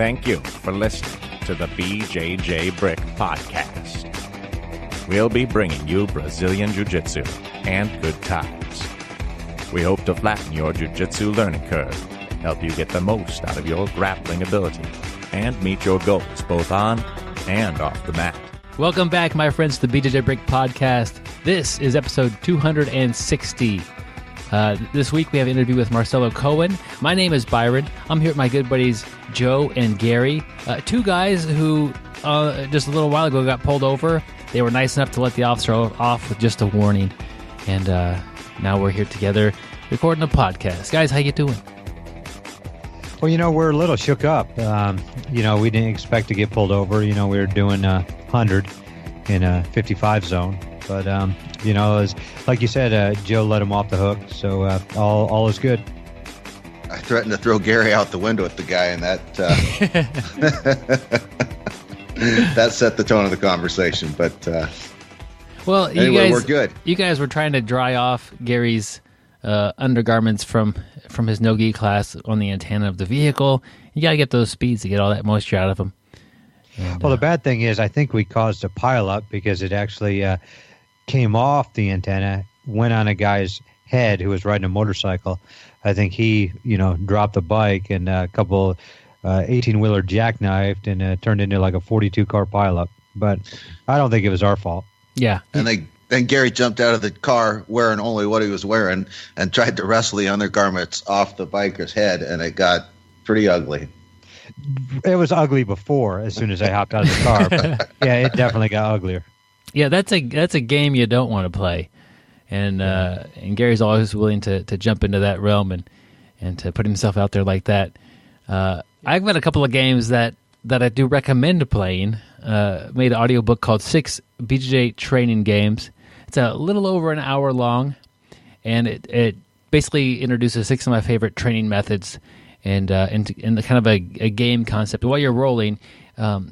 Thank you for listening to the BjjBrick Podcast. We'll be bringing you Brazilian Jiu-Jitsu and good times. We hope to flatten your Jiu-Jitsu learning curve, help you get the most out of your grappling ability, and meet your goals both on and off the mat. Welcome back, my friends, to the BjjBrick Podcast. This is episode 260. This week we have an interview with Marcelo Cohen. My name is Byron. I'm here with my good buddies Joe and Gary, two guys who just a little while ago got pulled over. They were nice enough to let the officer off with just a warning, and now we're here together recording a podcast. Guys, how you doing? Well, we're a little shook up. We didn't expect to get pulled over. We were doing 100 in a 55 zone. But, as, like you said, Joe let him off the hook, so all is good. I threatened to throw Gary out the window at the guy, and that that set the tone of the conversation. But well, anyway, we're good. You guys were trying to dry off Gary's undergarments from his no-gi class on the antenna of the vehicle. You got to get those speeds to get all that moisture out of them. And, well, the bad thing is I think we caused a pileup because it actually came off the antenna, went on a guy's head who was riding a motorcycle. I think he, dropped the bike, and a couple 18-wheeler jackknifed, and turned into like a 42-car pileup. But I don't think it was our fault. Yeah. And then Gary jumped out of the car wearing only what he was wearing and tried to wrestle the undergarments off the biker's head, and it got pretty ugly. It was ugly before, as soon as I hopped out of the car. But yeah, it definitely got uglier. Yeah, that's a game you don't want to play, and Gary's always willing to jump into that realm and to put himself out there like that. I've got a couple of games that I do recommend playing. Made an audiobook called 6 BJJ Training Games. It's a little over an hour long, and it basically introduces 6 of my favorite training methods and the kind of a game concept. While you're rolling,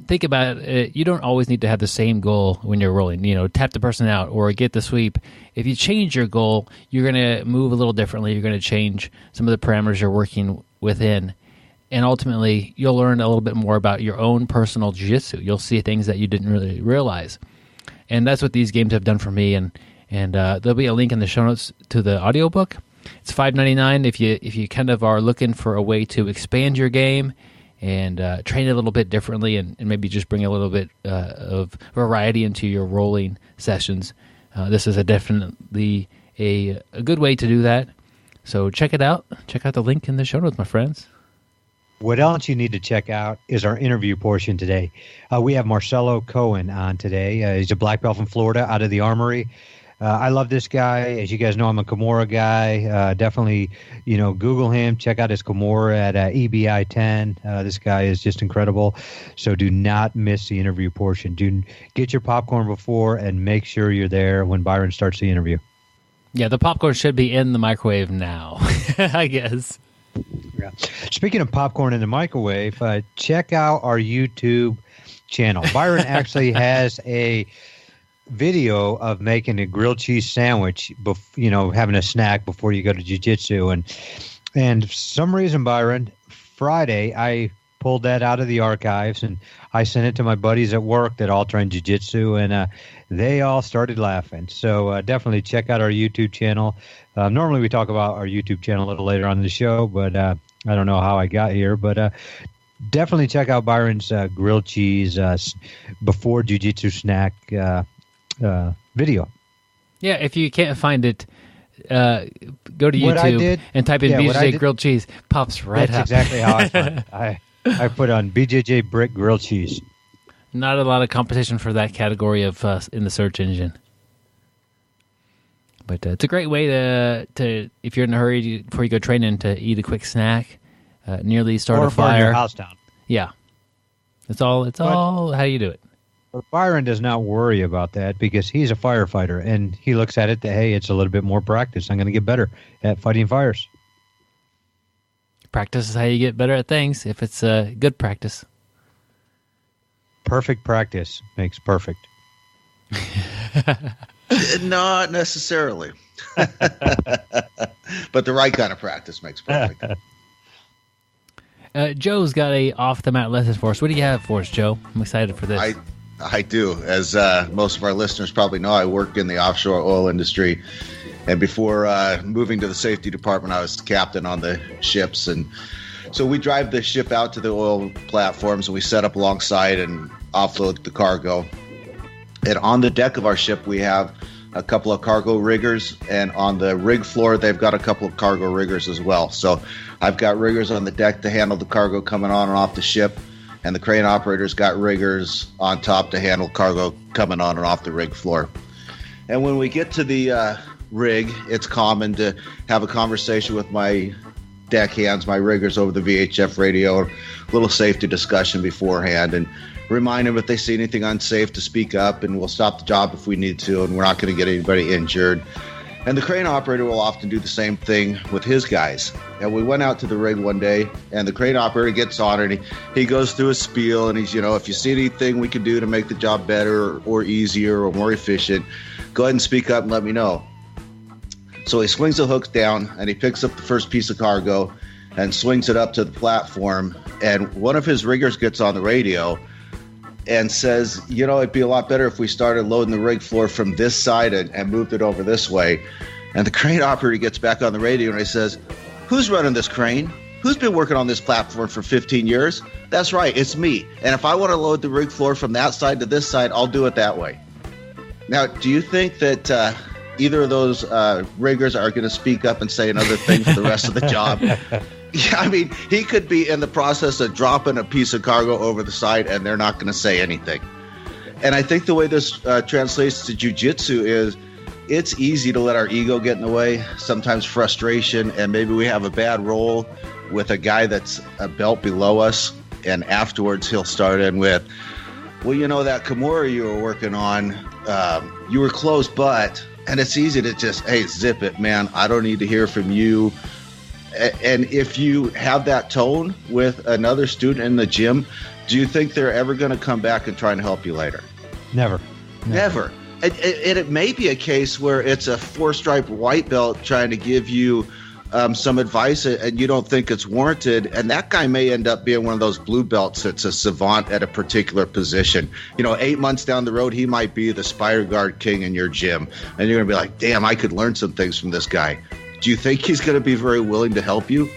think about it. You don't always need to have the same goal when you're rolling. Tap the person out or get the sweep. If you change your goal, you're going to move a little differently. You're going to change some of the parameters you're working within. And ultimately, you'll learn a little bit more about your own personal jiu-jitsu. You'll see things that you didn't really realize. And that's what these games have done for me. And there'll be a link in the show notes to the audiobook. It's $5.99 if you kind of are looking for a way to expand your game and train it a little bit differently and maybe just bring a little bit of variety into your rolling sessions. This is definitely a good way to do that. So check it out. Check out the link in the show notes, my friends. What else you need to check out is our interview portion today. We have Marcelo Cohen on today. He's a black belt from Florida out of the Armory. I love this guy. As you guys know, I'm a Kimura guy. Definitely, Google him. Check out his Kimura at EBI 10. This guy is just incredible. So do not miss the interview portion. Do get your popcorn before and make sure you're there when Byron starts the interview. Yeah, the popcorn should be in the microwave now, I guess. Yeah. Speaking of popcorn in the microwave, check out our YouTube channel. Byron actually has a video of making a grilled cheese sandwich, having a snack before you go to jiu-jitsu. And for some reason, Byron, Friday, I pulled that out of the archives and I sent it to my buddies at work that all train jiu-jitsu, and they all started laughing. So definitely check out our YouTube channel. Normally we talk about our YouTube channel a little later on in the show, but I don't know how I got here. But definitely check out Byron's grilled cheese before jiu-jitsu snack video. Yeah, if you can't find it, go to YouTube and type in BJJ grilled cheese. Pops right up. That's exactly how I found it. I put on BjjBrick grilled cheese. Not a lot of competition for that category of in the search engine. But it's a great way to if you're in a hurry before you go training, to eat a quick snack, nearly start a fire. Or burn your house down. Yeah. It's all how you do it. But Byron does not worry about that because he's a firefighter, and he looks at it that, hey, it's a little bit more practice. I'm going to get better at fighting fires. Practice is how you get better at things, if it's good practice. Perfect practice makes perfect. Not necessarily. But the right kind of practice makes perfect. Joe's got a off-the-mat lesson for us. What do you have for us, Joe? I'm excited for this. I do. As most of our listeners probably know, I work in the offshore oil industry. And before moving to the safety department, I was the captain on the ships. And so we drive the ship out to the oil platforms, and we set up alongside and offload the cargo. And on the deck of our ship, we have a couple of cargo riggers. And on the rig floor, they've got a couple of cargo riggers as well. So I've got riggers on the deck to handle the cargo coming on and off the ship. And the crane operators got riggers on top to handle cargo coming on and off the rig floor. And when we get to the rig, it's common to have a conversation with my deckhands, my riggers over the VHF radio, a little safety discussion beforehand, and remind them if they see anything unsafe to speak up, and we'll stop the job if we need to, and we're not going to get anybody injured. And the crane operator will often do the same thing with his guys. And we went out to the rig one day, and the crane operator gets on it, and he goes through a spiel, and he's, if you see anything we can do to make the job better or easier or more efficient, go ahead and speak up and let me know. So he swings the hooks down, and he picks up the first piece of cargo and swings it up to the platform. And one of his riggers gets on the radio and says, it'd be a lot better if we started loading the rig floor from this side and moved it over this way. And the crane operator gets back on the radio and he says, who's running this crane? Who's been working on this platform for 15 years? That's right, it's me. And if I want to load the rig floor from that side to this side, I'll do it that way. Now, do you think that either of those riggers are going to speak up and say another thing for the rest of the job? Yeah, I mean, he could be in the process of dropping a piece of cargo over the side, and they're not going to say anything. And I think the way this translates to jiu-jitsu is it's easy to let our ego get in the way, sometimes frustration, and maybe we have a bad roll with a guy that's a belt below us, and afterwards he'll start in with, well, that Kimura you were working on, you were close, but... And it's easy to just, hey, zip it, man. I don't need to hear from you. And if you have that tone with another student in the gym, do you think they're ever going to come back and try and help you later? Never. And it may be a case where it's a 4-stripe white belt trying to give you some advice and you don't think it's warranted. And that guy may end up being one of those blue belts that's a savant at a particular position. 8 months down the road, he might be the Spider Guard king in your gym. And you're going to be like, damn, I could learn some things from this guy. Do you think he's going to be very willing to help you?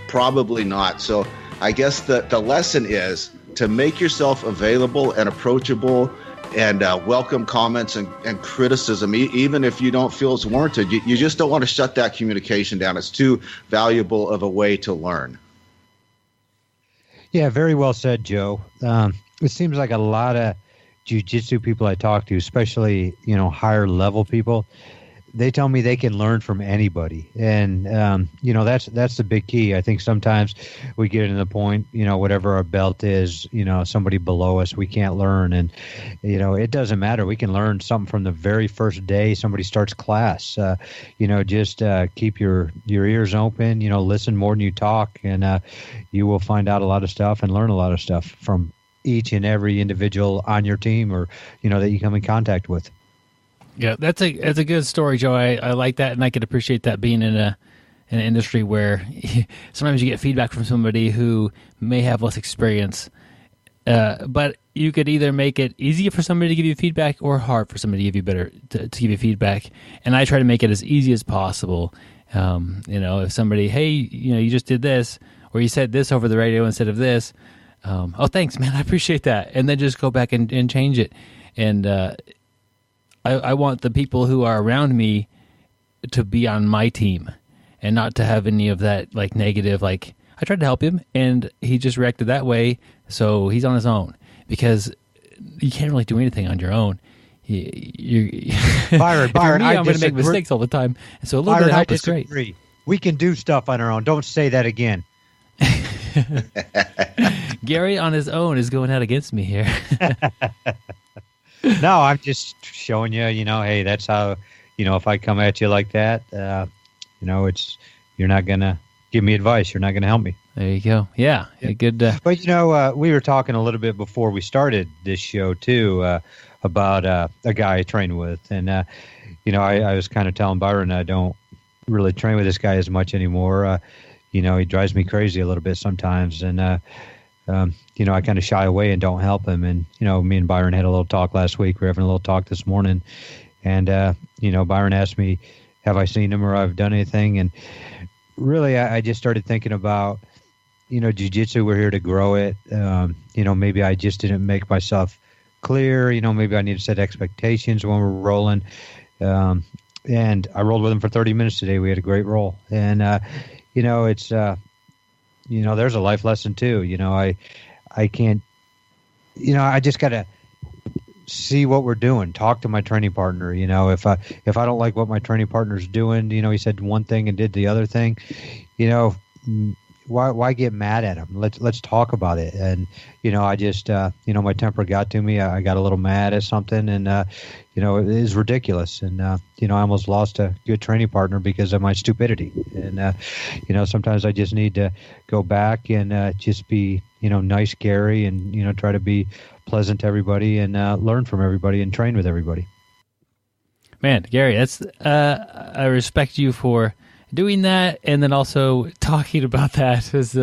Probably not. So I guess the lesson is to make yourself available and approachable and welcome comments and criticism, even if you don't feel it's warranted. You just don't want to shut that communication down. It's too valuable of a way to learn. Yeah, very well said, Joe. It seems like a lot of jiu-jitsu people I talk to, especially, higher level people, they tell me they can learn from anybody. And, that's the big key. I think sometimes we get to the point, whatever our belt is, somebody below us, we can't learn. And, it doesn't matter. We can learn something from the very first day somebody starts class. Just keep your ears open, listen more than you talk, and you will find out a lot of stuff and learn a lot of stuff from each and every individual on your team or, that you come in contact with. Yeah, that's a good story, Joe. I like that, and I could appreciate that being in an industry where sometimes you get feedback from somebody who may have less experience, but you could either make it easier for somebody to give you feedback or hard for somebody to give you to give you feedback. And I try to make it as easy as possible. If somebody, hey, you just did this, or you said this over the radio instead of this. Oh, thanks, man. I appreciate that. And then just go back and change it. And I want the people who are around me to be on my team and not to have any of that negative, I tried to help him and he just reacted that way. So he's on his own, because you can't really do anything on your own. Byron, I'm going to make mistakes all the time. And so a little bit of help is great. We can do stuff on our own. Don't say that again. Gary on his own is going out against me here. No, I'm just showing you, hey, that's how, if I come at you like that, you're not going to give me advice. You're not going to help me. There you go. Yeah. Good. But, we were talking a little bit before we started this show, too, about a guy I train with. And, I was kind of telling Byron I don't really train with this guy as much anymore. he drives me crazy a little bit sometimes. And, I kind of shy away and don't help him. And, me and Byron had a little talk last week. We're having a little talk this morning. And, Byron asked me, have I seen him or I've done anything? And really, I just started thinking about, jiu-jitsu, we're here to grow it. Maybe I just didn't make myself clear. Maybe I need to set expectations when we're rolling. And I rolled with him for 30 minutes today. We had a great roll. And, it's, there's a life lesson too. I can't, I just got to see what we're doing. Talk to my training partner. If I don't like what my training partner's doing, he said one thing and did the other thing, why get mad at him? Let's talk about it. And, I just, my temper got to me. I got a little mad at something and, it is ridiculous. And, I almost lost a good training partner because of my stupidity. And, sometimes I just need to go back and just be, nice, Gary, and, try to be pleasant to everybody and learn from everybody and train with everybody. Man, Gary, that's I respect you for doing that, and then also talking about that is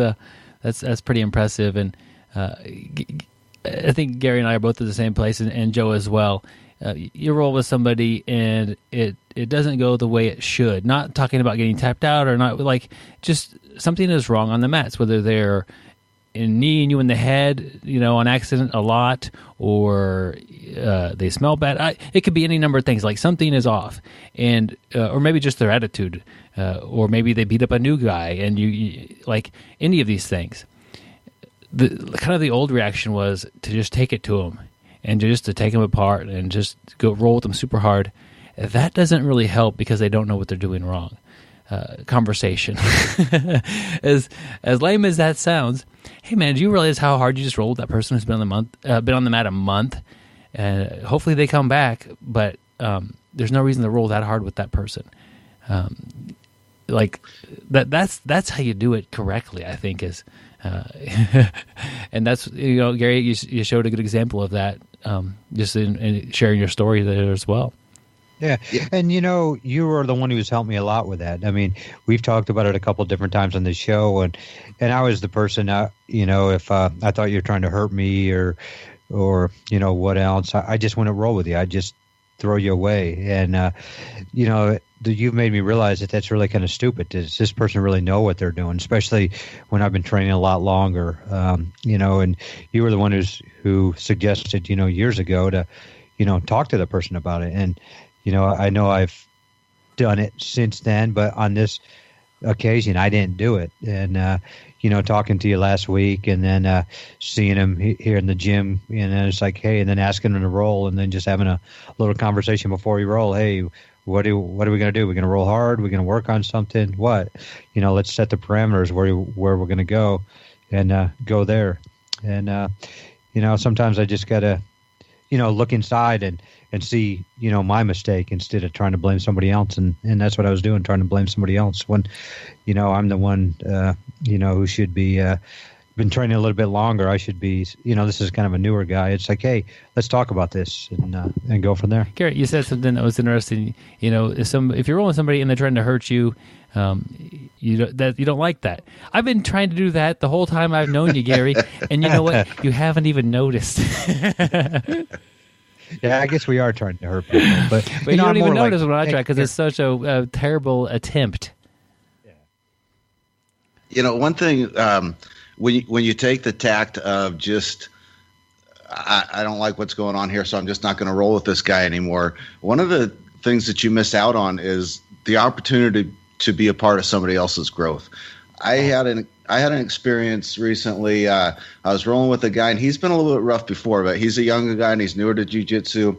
that's pretty impressive. And I think Gary and I are both at the same place, and Joe as well. You roll with somebody and it doesn't go the way it should. Not talking about getting tapped out or not, like just something is wrong on the mats, whether they're kneeing you in the head, on accident a lot, or they smell bad. It could be any number of things. Like something is off, and or maybe just their attitude, or maybe they beat up a new guy, and you like any of these things. The kind of the old reaction was to just take it to them, and just to take them apart and just go roll with them super hard. That doesn't really help because they don't know what they're doing wrong. Conversation, as lame as that sounds. Hey man, do you realize how hard you just rolled that person who's been on the mat a month? Hopefully they come back, but there's no reason to roll that hard with that person. Like that's how you do it correctly, I think is, and that's Gary, you showed a good example of that, just in sharing your story there as well. Yeah. And, you were the one who's helped me a lot with that. I mean, we've talked about it a couple of different times on the show, and I was the person, if I thought you were trying to hurt me or what else, I just wouldn't roll with you. I'd just throw you away. And, you've made me realize that that's really kind of stupid. Does this person really know what they're doing, especially when I've been training a lot longer, and you were the one who suggested, years ago to, talk to the person about it. And, I know I've done it since then, but on this occasion, I didn't do it. And, talking to you last week and then seeing him here in the gym, and then it's like, hey, and then asking him to roll and then just having a little conversation before we roll. Hey, what are we going to do? We're going to roll hard? We're going to work on something? What? Let's set the parameters where we're going to go and go there. And, sometimes I just got to, look inside and see, my mistake instead of trying to blame somebody else. And that's what I was doing, trying to blame somebody else when, I'm the one, who should be, been training a little bit longer. I should be, this is kind of a newer guy. It's like, hey, let's talk about this and go from there. Gary, you said something that was interesting. If you're rolling somebody and they're trying to hurt you, you don't like that. I've been trying to do that the whole time I've known you, Gary, and you know what? You haven't even noticed. Yeah, I guess we are trying to hurt people, but you don't even notice when I try because it's such a terrible attempt. Yeah. One thing when you take the tact of just I don't like what's going on here, so I'm just not going to roll with this guy anymore. One of the things that you miss out on is the opportunity to be a part of somebody else's growth. I had an experience recently. I was rolling with a guy, and he's been a little bit rough before, but he's a younger guy, and he's newer to jiu-jitsu,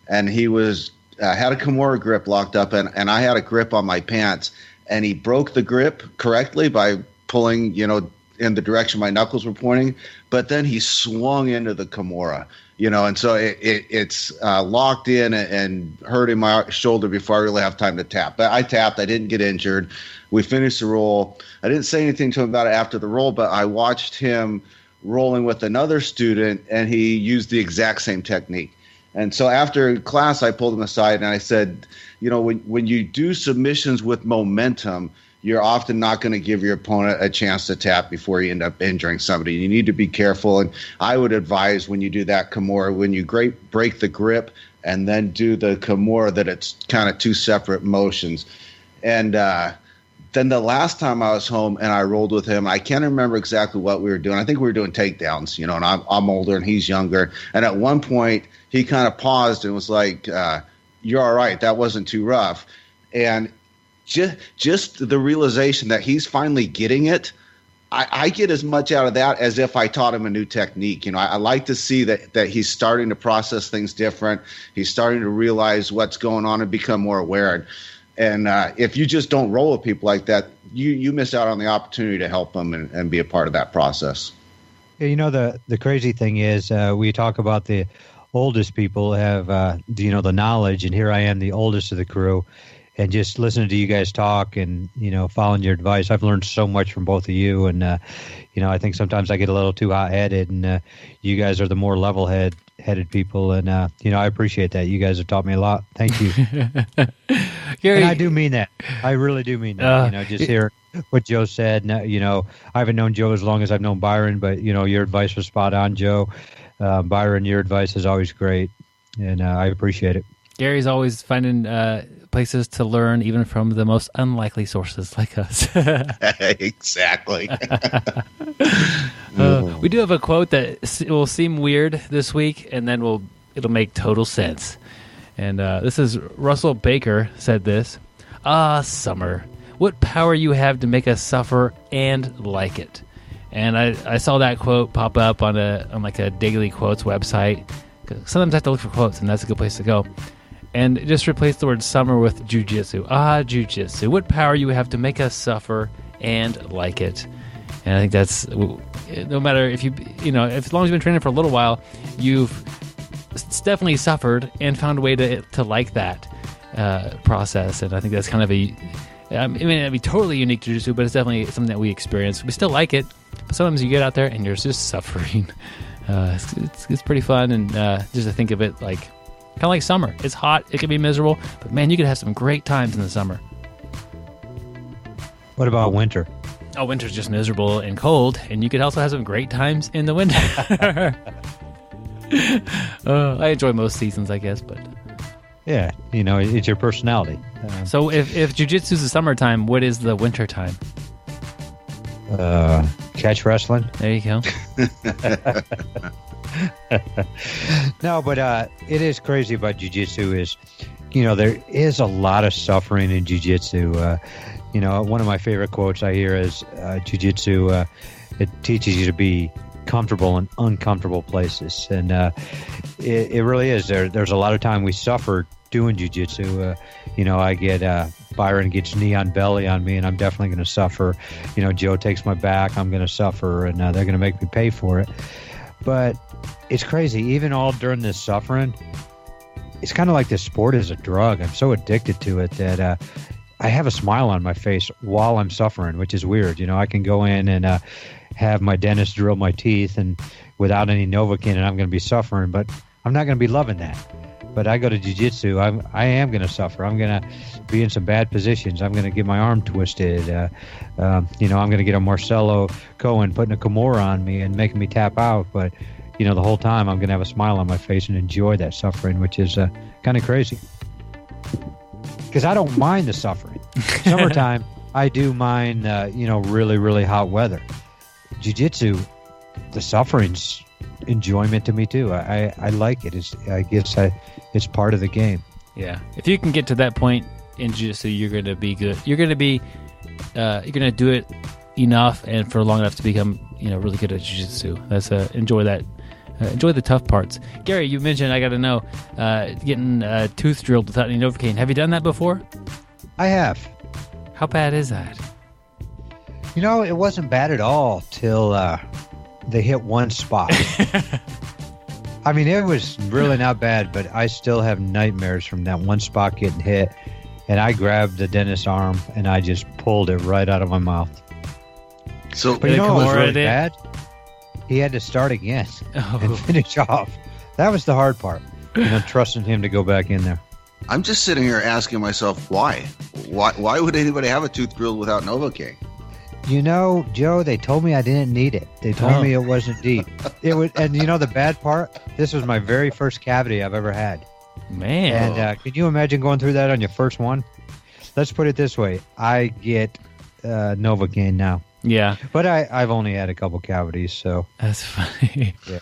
and he was had a Kimura grip locked up, and I had a grip on my pants, and he broke the grip correctly by pulling, in the direction my knuckles were pointing, but then he swung into the Kimura, and so it's locked in and hurting my shoulder before I really have time to tap. But I tapped. I didn't get injured. We finished the roll. I didn't say anything to him about it after the roll, but I watched him rolling with another student, and he used the exact same technique. And so after class, I pulled him aside and I said, when you do submissions with momentum, you're often not going to give your opponent a chance to tap before you end up injuring somebody. You need to be careful. And I would advise when you do that Kimura, when you break the grip and then do the Kimura, that it's kind of two separate motions. And then the last time I was home and I rolled with him, I can't remember exactly what we were doing. I think we were doing takedowns, and I'm older and he's younger. And at one point he kind of paused and was like, you're all right. That wasn't too rough. And just the realization that he's finally getting it, I get as much out of that as if I taught him a new technique. I like to see that he's starting to process things different. He's starting to realize what's going on and become more aware. And if you just don't roll with people like that, you miss out on the opportunity to help them and be a part of that process. Yeah, the crazy thing is we talk about the oldest people have the knowledge, and here I am, the oldest of the crew. And just listening to you guys talk and, following your advice, I've learned so much from both of you. And, I think sometimes I get a little too hot-headed, and you guys are the more level-headed people. And, I appreciate that. You guys have taught me a lot. Thank you. Gary, and I do mean that. I really do mean that. Just hear what Joe said. I haven't known Joe as long as I've known Byron, but, your advice was spot on, Joe. Byron, your advice is always great, and I appreciate it. Gary's always finding places to learn, even from the most unlikely sources like us. Exactly. We do have a quote that will seem weird this week, and then it'll make total sense. And this is Russell Baker said this: summer, what power you have to make us suffer and like it. And I saw that quote pop up on like a daily quotes website. Sometimes I have to look for quotes, and that's a good place to go. And just replace the word summer with jiu-jitsu. Jiu-jitsu. What power you have to make us suffer and like it. And I think that's, no matter if as long as you've been training for a little while, you've definitely suffered and found a way to like that process. And I think that's kind of it'd be totally unique to jiu-jitsu, but it's definitely something that we experience. We still like it, but sometimes you get out there and you're just suffering. It's pretty fun, and just to think of it like, kind of like summer. It's hot. It can be miserable. But, man, you could have some great times in the summer. What about winter? Oh, winter's just miserable and cold. And you could also have some great times in the winter. I enjoy most seasons, I guess. But yeah, it's your personality. So if jiu-jitsu's the summertime, what is the winter time? Catch wrestling. There you go. No, but it is crazy about jiu-jitsu is, there is a lot of suffering in jiu-jitsu. One of my favorite quotes I hear is jiu-jitsu, it teaches you to be comfortable in uncomfortable places. And it really is. There's a lot of time we suffer doing jiu-jitsu. I get Byron gets knee on belly on me, and I'm definitely going to suffer. Joe takes my back, I'm going to suffer, and they're going to make me pay for it. But it's crazy. Even all during this suffering, it's kind of like this sport is a drug. I'm so addicted to it that I have a smile on my face while I'm suffering, which is weird. I can go in and have my dentist drill my teeth and without any Novocaine, and I'm going to be suffering, but I'm not going to be loving that. But I go to jiu-jitsu, I am going to suffer. I'm going to be in some bad positions. I'm going to get my arm twisted. I'm going to get a Marcelo Cohen putting a Kimura on me and making me tap out. But, the whole time I'm going to have a smile on my face and enjoy that suffering, which is kind of crazy. Because I don't mind the suffering. Summertime, I do mind, really, really hot weather. Jiu-jitsu, the suffering's enjoyment to me too. I like it. It's part of the game. Yeah, if you can get to that point in jiu-jitsu, you're going to be good. You're going to do it enough and for long enough to become really good at jiu-jitsu. That's enjoy that. Enjoy the tough parts. Gary, you mentioned, I got to know, getting tooth drilled without any Novocaine. Have you done that before? I have. How bad is that? It wasn't bad at all till they hit one spot. I mean, it was really not bad, but I still have nightmares from that one spot getting hit. And I grabbed the dentist's arm and I just pulled it right out of my mouth. So, but it was really bad. He had to start again and finish off. That was the hard part, trusting him to go back in there. I'm just sitting here asking myself, why? Why would anybody have a tooth drilled without Novocaine? You know, Joe, they told me I didn't need it. They told me it wasn't deep. It was, and you know the bad part? This was my very first cavity I've ever had. Man. And can you imagine going through that on your first one? Let's put it this way. I get Novocaine now. Yeah. But I've only had a couple cavities, so. That's funny. Yeah.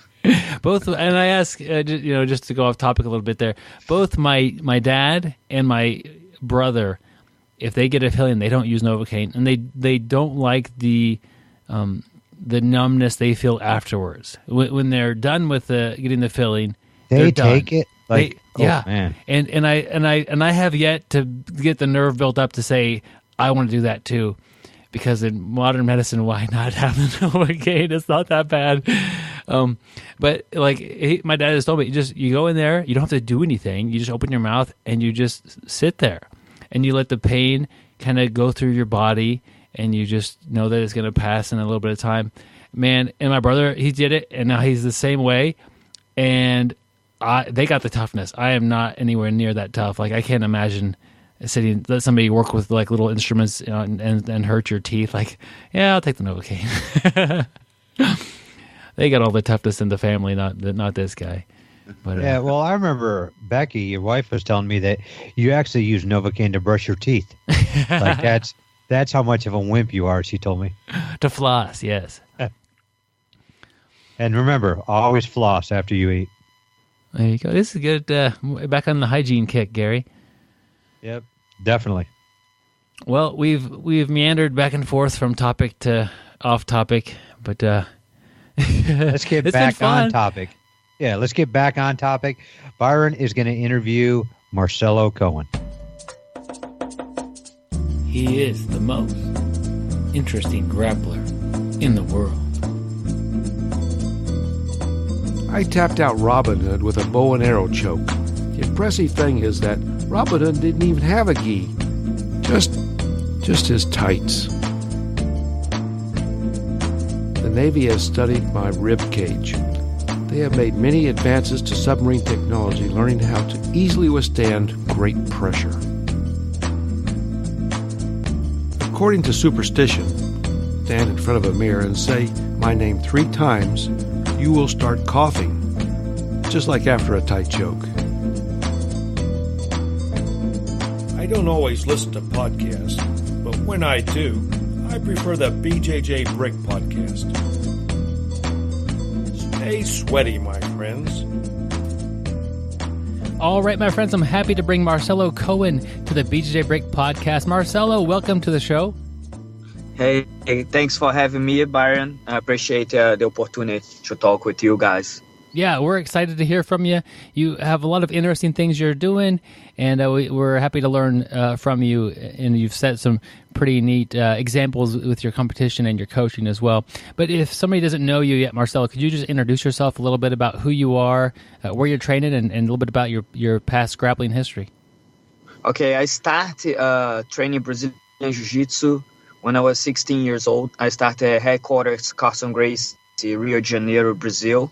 Both, and I ask, just to go off topic a little bit there, both my dad and my brother, if they get a filling, they don't use Novocaine, and they don't like the numbness they feel afterwards. When they're done with getting the filling, they take it like man. And I have yet to get the nerve built up to say I want to do that too, because in modern medicine, why not have the Novocaine? It's not that bad. But like my dad has told me, you go in there, you don't have to do anything. You just open your mouth and you just sit there, and you let the pain kind of go through your body, and you just know that it's going to pass in a little bit of time. Man, and my brother, he did it, and now he's the same way, and they got the toughness. I am not anywhere near that tough. Like, I can't imagine let somebody work with like little instruments and hurt your teeth. Like, yeah, I'll take the Novocaine. They got all the toughness in the family, not this guy. But, yeah, well, I remember Becky, your wife, was telling me that you actually use Novocaine to brush your teeth. Like that's how much of a wimp you are, she told me. To floss, yes. And remember, always floss after you eat. There you go. This is good. Back on the hygiene kick, Gary. Yep, definitely. Well, we've meandered back and forth from topic to off topic, but let's get back on topic. Yeah, let's get back on topic. Byron is going to interview Marcelo Cohen. He is the most interesting grappler in the world. I tapped out Robin Hood with a bow and arrow choke. The impressive thing is that Robin Hood didn't even have a gi, just his tights. The Navy has studied my rib cage. They have made many advances to submarine technology, learning how to easily withstand great pressure. According to superstition, stand in front of a mirror and say my name 3 times, you will start coughing, just like after a tight choke. I don't always listen to podcasts, but when I do, I prefer the BjjBrick Podcast. Stay sweaty, my friends. All right, my friends, I'm happy to bring Marcelo Cohen to the BjjBrick Podcast. Marcelo, welcome to the show. Hey, thanks for having me, Byron. I appreciate the opportunity to talk with you guys. Yeah, we're excited to hear from you. You have a lot of interesting things you're doing, and we're happy to learn from you. And you've set some pretty neat examples with your competition and your coaching as well. But if somebody doesn't know you yet, Marcelo, could you just introduce yourself a little bit about who you are, where you're training, and a little bit about your past grappling history? Okay, I started training Brazilian Jiu-Jitsu when I was 16 years old. I started at headquarters Carson Gracie, Rio de Janeiro, Brazil,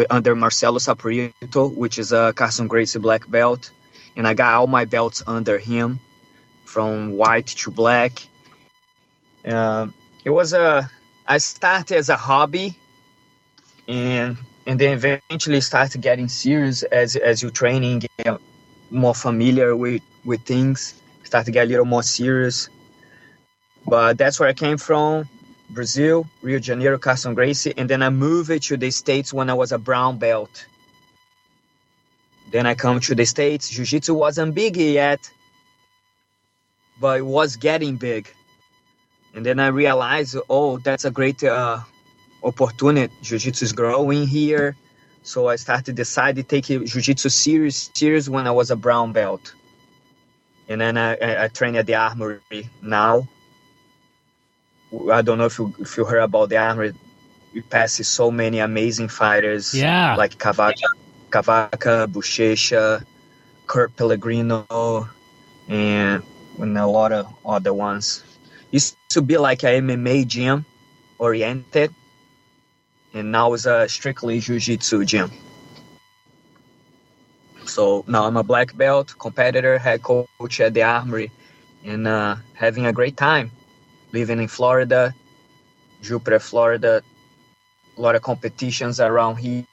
under Marcelo Saporito, which is a Carson Gracie black belt. And I got all my belts under him, from white to black. I started as a hobby, and then eventually started getting serious as you training, get more familiar with things, start to get a little more serious. But that's where I came from, Brazil, Rio de Janeiro, Carson Gracie, and then I moved to the States when I was a brown belt. Then I come to the States. Jiu-Jitsu wasn't big yet, but it was getting big. And then I realized, that's a great opportunity. Jiu-Jitsu is growing here. So I started deciding to take Jiu-Jitsu serious when I was a brown belt. And then I train at the Armory now. I don't know if you heard about the Armory. We passes so many amazing fighters. Yeah. Like Cavaca, Buchecha, Kurt Pellegrino, and a lot of other ones. Used to be like a MMA gym oriented, and now it's a strictly Jiu-Jitsu gym. So now I'm a black belt, competitor, head coach at the Armory, and having a great time. Living in Florida, Jupiter, Florida, a lot of competitions around here,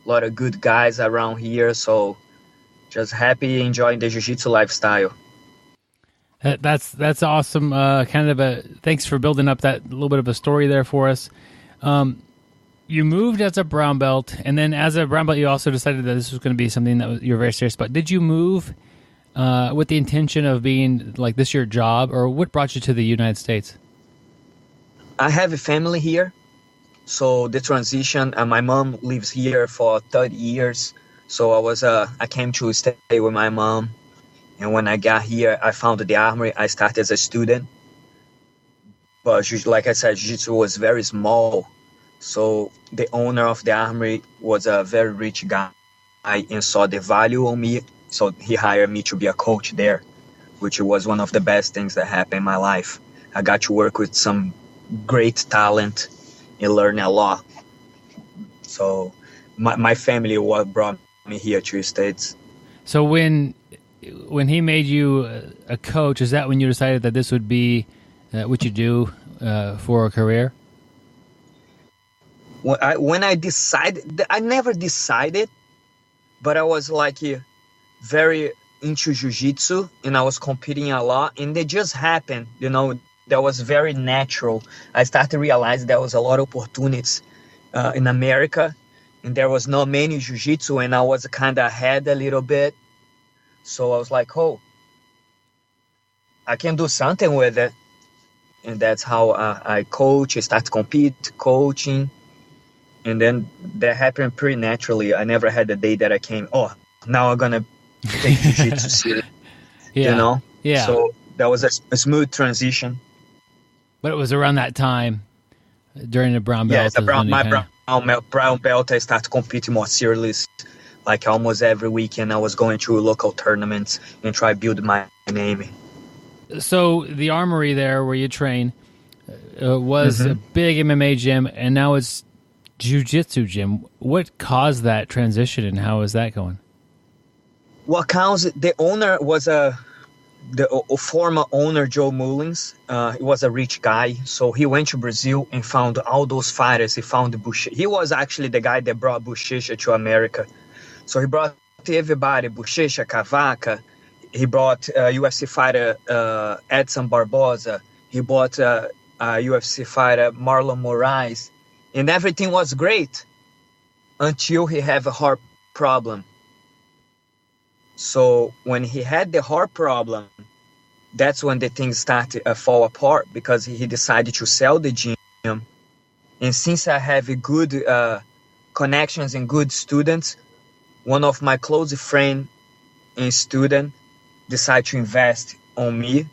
a lot of good guys around here. So just happy, enjoying the jiu-jitsu lifestyle. That's awesome. Thanks for building up that little bit of a story there for us. You moved as a brown belt, and then as a brown belt, you also decided that this was going to be something that you're very serious about. Did you move with the intention of being like this your job, or what brought you to the United States? I have a family here, so the transition. My mom lives here for 30 years, so I came to stay with my mom. And when I got here, I founded the Armory. I started as a student. But like I said, jiu-jitsu was very small. So the owner of the Armory was a very rich guy and saw the value on me. So he hired me to be a coach there, which was one of the best things that happened in my life. I got to work with some great talent and learn a lot. So my family what brought me here to the States. So when he made you a coach, is that when you decided that this would be what you do for a career? When I decided, I never decided, but I was like very into jiu-jitsu and I was competing a lot, and it just happened, that was very natural. I started to realize there was a lot of opportunities in America, and there was not many jiu-jitsu, and I was kind of ahead a little bit. So I was like, oh, I can do something with it. And that's how I coach. I started to compete, coaching. And then that happened pretty naturally. I never had a day that I came, now I'm going to take jiu-jitsu serious. Yeah. Yeah. So that was a smooth transition. But it was around that time during the brown belt. Yeah, brown belt, I started competing more seriously. Like almost every weekend, I was going to local tournaments and try to build my name. So the Armory there where you train was a big MMA gym, and now it's jiu-jitsu gym. What caused that transition, and how is that going? What counts? The owner was the former owner, Joe Mullins. He was a rich guy, so he went to Brazil and found all those fighters. He found he was actually the guy that brought Bochecha to America. So he brought everybody, Bochecha, Cavaca. He brought UFC fighter Edson Barboza. He brought UFC fighter Marlon Moraes. And everything was great until he had a heart problem. So when he had the heart problem, that's when the things started to fall apart, because he decided to sell the gym. And since I have a good connections and good students, one of my close friend and student decided to invest on me.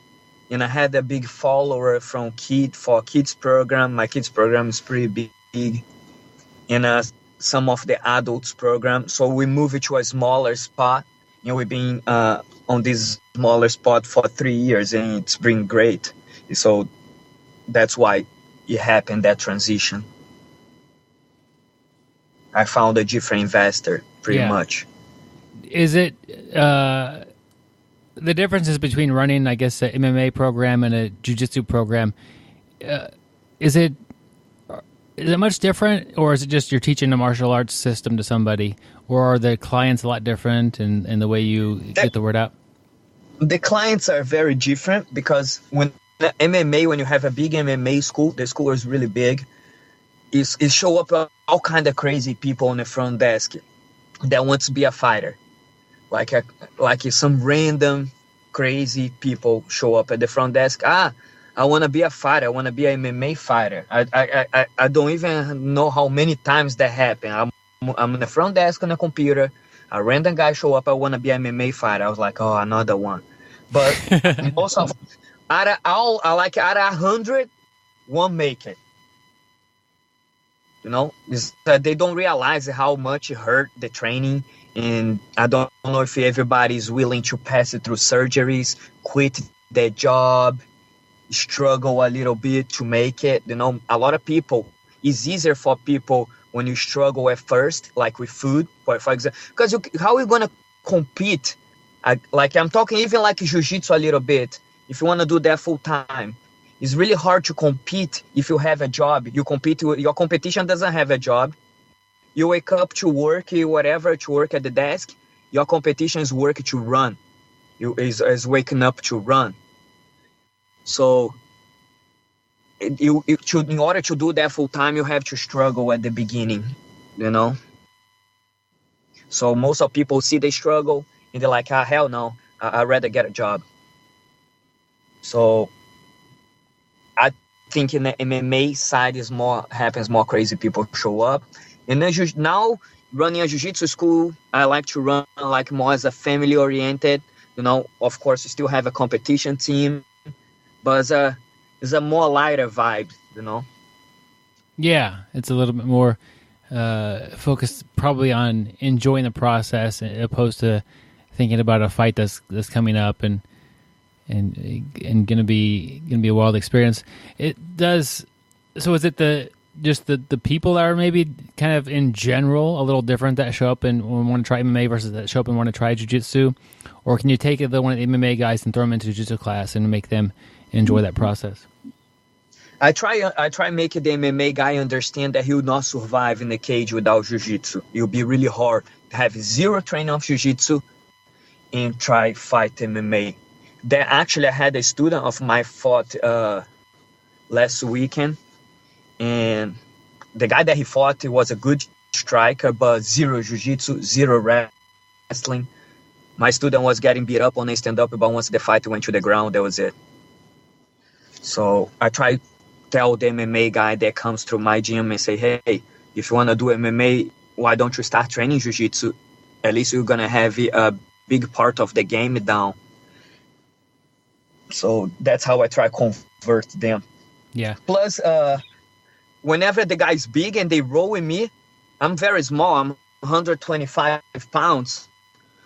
And I had a big follower for kids program. My kids program is pretty big. And some of the adults program. So we moved to a smaller spot. And we've been on this smaller spot for 3 years, and it's been great. So that's why it happened, that transition. I found a different investor, pretty much. Is it the differences between running, I guess, an MMA program and a jiu-jitsu program? Is it much different, or is it just you're teaching a martial arts system to somebody, or are the clients a lot different in the way you get the word out? The clients are very different, because when you have a big MMA school, the school is really big. It show up all kind of crazy people on the front desk that want to be a fighter. Like some random crazy people show up at the front desk. I want to be a fighter. I want to be an MMA fighter. I don't even know how many times that happened. I'm on the front desk on a computer. A random guy show up. I want to be an MMA fighter. I was like, another one. But most of out of 100, one make it. They don't realize how much it hurt the training. And I don't know if everybody is willing to pass it through surgeries, quit their job, struggle a little bit to make it. A lot of people, it's easier for people when you struggle at first, like with food, for example, because how are you going to compete? I'm talking even like jiu-jitsu a little bit. if you want to do that full time, it's really hard to compete if you have a job. You compete with, your competition doesn't have a job. You wake up to work, whatever, to work at the desk. Your competition is work to run. Is waking up to run. So in order to do that full time, you have to struggle at the beginning, you know? So most of people see they struggle and they're like, hell no, I'd rather get a job. So I think in the MMA side happens more crazy people show up. And then now running a jiu-jitsu school, I like to run like more as a family oriented, you know. Of course, you still have a competition team, but it's a more lighter vibe, you know. Yeah, it's a little bit more focused probably on enjoying the process as opposed to thinking about a fight that's coming up and gonna be a wild experience. It does. So is it just the people that are maybe kind of in general a little different that show up and want to try MMA versus that show up and want to try jiu-jitsu? Or can you take one of the MMA guys and throw them into jiu-jitsu class and make them enjoy that process? I try making the MMA guy understand that he will not survive in the cage without jiu-jitsu. It will be really hard to have zero training of jiu-jitsu and try fight MMA. Then actually I had a student of mine fought last weekend. And the guy that he fought was a good striker, but zero jiu-jitsu, zero wrestling. My student was getting beat up on a stand-up, but once the fight went to the ground, that was it. So I try to tell the MMA guy that comes through my gym and say, hey, if you want to do MMA, why don't you start training jiu-jitsu? At least you're going to have a big part of the game down. So that's how I try to convert them. Yeah. Plus, whenever the guy's big and they roll with me, I'm very small. I'm 125 pounds.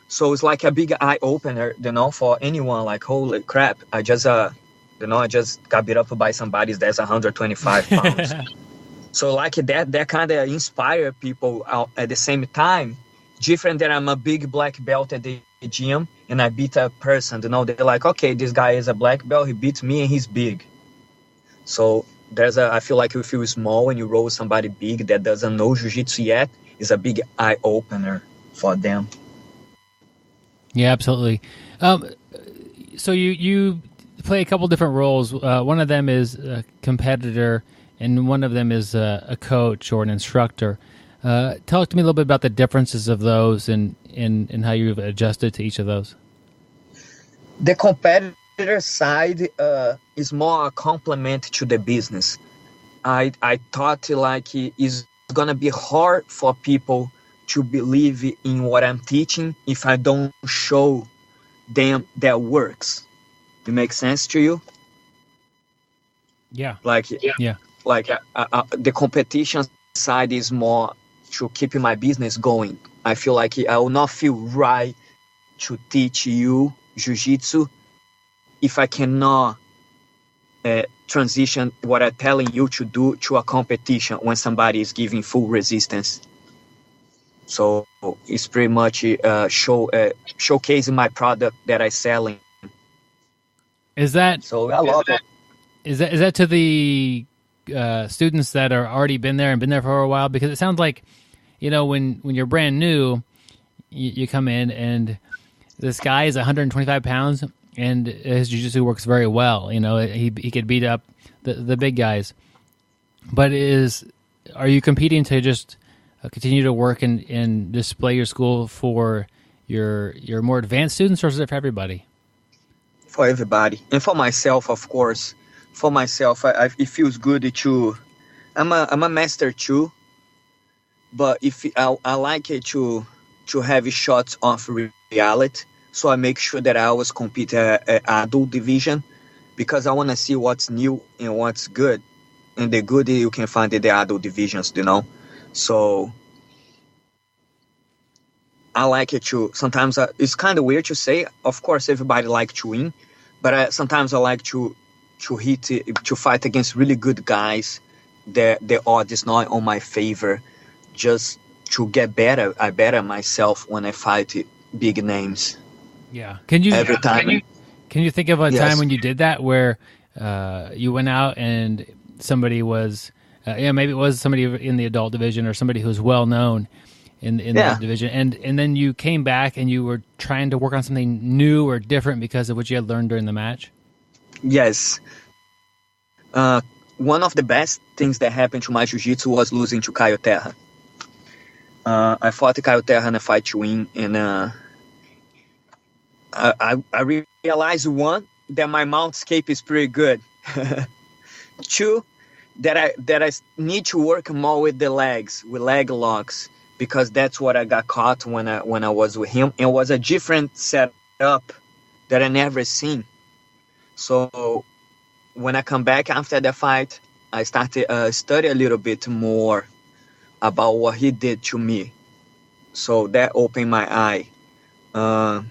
So it's like a big eye opener, you know, for anyone. Like, holy crap, I just got beat up by somebody that's 125 pounds. So like that kind of inspire people out at the same time. Different that I'm a big black belt at the gym and I beat a person, you know, they're like, okay, this guy is a black belt, he beats me and he's big. So I feel like if you feel small and you roll somebody big that doesn't know jiu-jitsu yet, is a big eye opener for them. Yeah, absolutely. So you play a couple different roles. One of them is a competitor, and one of them is a coach or an instructor. Talk to me a little bit about the differences of those and how you've adjusted to each of those. The competitor side is more a complement to the business. I thought like it's gonna be hard for people to believe in what I'm teaching if I don't show them that works. It makes sense to you? Yeah. Like the competition side is more to keep my business going. I feel like I will not feel right to teach you jiu-jitsu if I cannot transition what I'm telling you to do to a competition when somebody is giving full resistance. So it's pretty much showcasing my product that I'm selling. Is that so? I love it. Is that to the students that are already been there for a while? Because it sounds like, you know, when you're brand new, you come in and this guy is 125 pounds and his jiu-jitsu works very well. You know, he could beat up the big guys. But are you competing to just continue to work and display your school for your more advanced students, or is it for everybody? For everybody, and for myself, of course. For myself, it feels good to. I'm a master too, but if I like it to have shots of reality, so I make sure that I always compete at adult division, because I want to see what's new and what's good, and the good you can find in the adult divisions, you know. So I like it to. Sometimes it's kind of weird to say. Of course, everybody likes to win, but sometimes I like to fight against really good guys that the odds is not on my favor, just to get better. I better myself when I fight big names. Yeah. Can you Can you think of a Yes. time when you did that where you went out and somebody was, maybe it was somebody in the adult division or somebody who's well known in that division, and then you came back and you were trying to work on something new or different because of what you had learned during the match? Yes. One of the best things that happened to my jiu-jitsu was losing to Ciao Terra. I fought Ciao Terra in a fight to win, and I realized, one, that my mount escape is pretty good. Two, that I need to work more with the legs, with leg locks, because that's what I got caught when I was with him. It was a different setup that I never seen. So when I come back after the fight, I started study a little bit more about what he did to me. So that opened my eye. I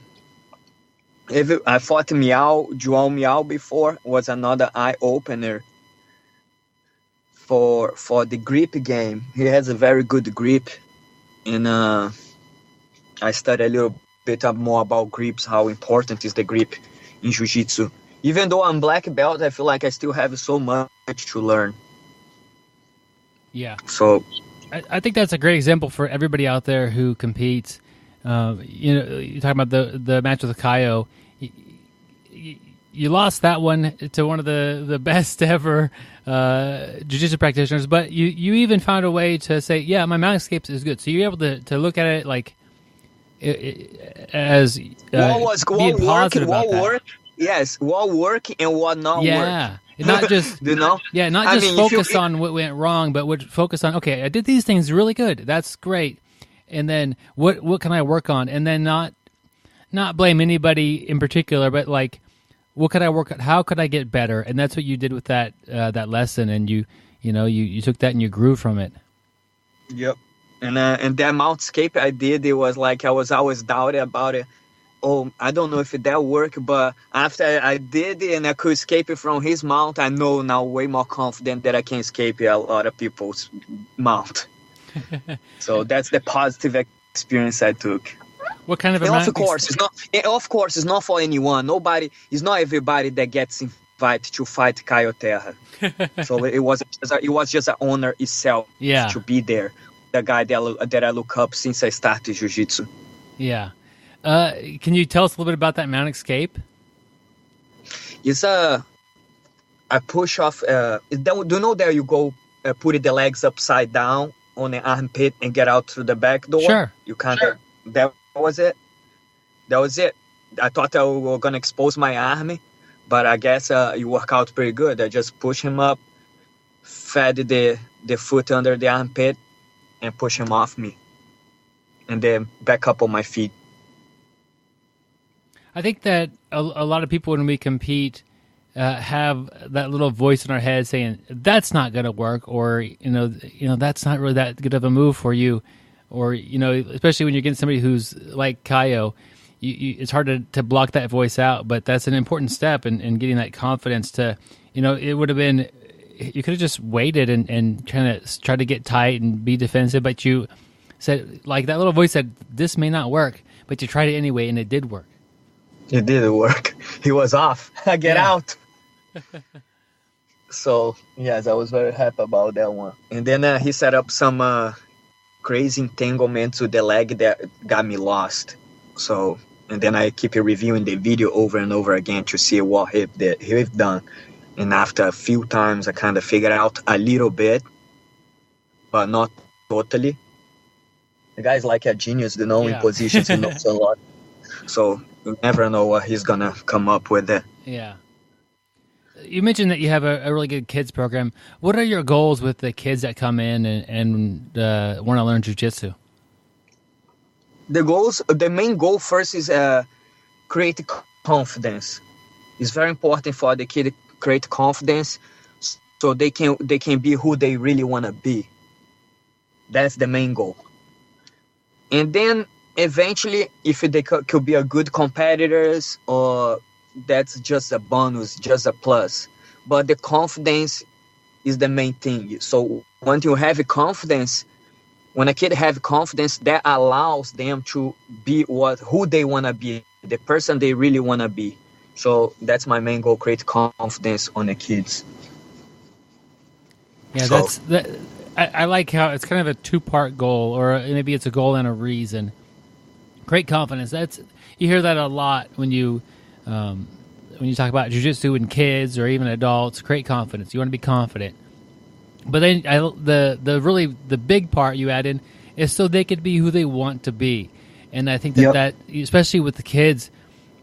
fought João Miao before, was another eye opener for the grip game. He has a very good grip, and I studied a little bit more about grips, how important is the grip in jiu-jitsu. Even though I'm black belt, I feel like I still have so much to learn. Yeah. So I think that's a great example for everybody out there who competes. You're talking about the match with Caio. You lost that one to one of the best ever jiu-jitsu practitioners, but you even found a way to say, yeah, my mount escape is good. So you're able to look at it like as being positive about that. Yes, what work and what not work. Yeah, not just not just focus on what went wrong, but would focus on, okay, I did these things really good. That's great. And then what can I work on? And then not blame anybody in particular, but like, what could I work on? How could I get better? And that's what you did with that lesson. And you took that and you grew from it. Yep. And that mount escape I did, it was like I was always doubted about it. Oh, I don't know if that worked, but after I did it and I could escape it from his mount, I know now way more confident that I can escape a lot of people's mount. So that's the positive experience I took. What kind of a mount? Of course, it's not for anyone. It's not everybody that gets invited to fight Ciao Terra. So it was just an honor itself to be there. The guy that I look up since I started jiu-jitsu. Yeah. Can you tell us a little bit about that mount escape? It's a push off. Do you know that you go put the legs upside down on the armpit and get out through the back door? Sure. You can't. Sure. That was it. I thought I was gonna expose my arm, but I guess it worked out pretty good. I just push him up, fed the foot under the armpit, and push him off me, and then back up on my feet. I think that a lot of people, when we compete, have that little voice in our head saying that's not going to work, or that's not really that good of a move for you, or especially when you're getting somebody who's like Caio, it's hard to block that voice out. But that's an important step in getting that confidence to, it would have been, you could have just waited and try to get tight and be defensive, but you said, like, that little voice said, this may not work, but you tried it anyway, and it did work. It did work. He was off. Get out. So, yes, I was very happy about that one. And then he set up some crazy entanglements with the leg that got me lost. So, and then I keep reviewing the video over and over again to see what he've done. And after a few times, I kind of figured out a little bit, but not totally. The guy's like a genius, in positions, he knows a lot. So you never know what he's going to come up with there. Yeah. You mentioned that you have a really good kids program. What are your goals with the kids that come in and want to learn jiu-jitsu? The main goal first is create confidence. It's very important for the kid to create confidence so they can be who they really want to be. That's the main goal. And then eventually, if they could be a good competitors, or that's just a bonus, just a plus. But the confidence is the main thing. So when you have confidence, when a kid have confidence, that allows them to be who they want to be, the person they really want to be. So that's my main goal: create confidence on the kids. Yeah, I like how it's kind of a two-part goal, or maybe it's a goal and a reason. Create confidence. You hear that a lot when you talk about jiu-jitsu in kids or even adults. Create confidence. You want to be confident. But then the big part you add in is so they could be who they want to be. And I think that especially with the kids,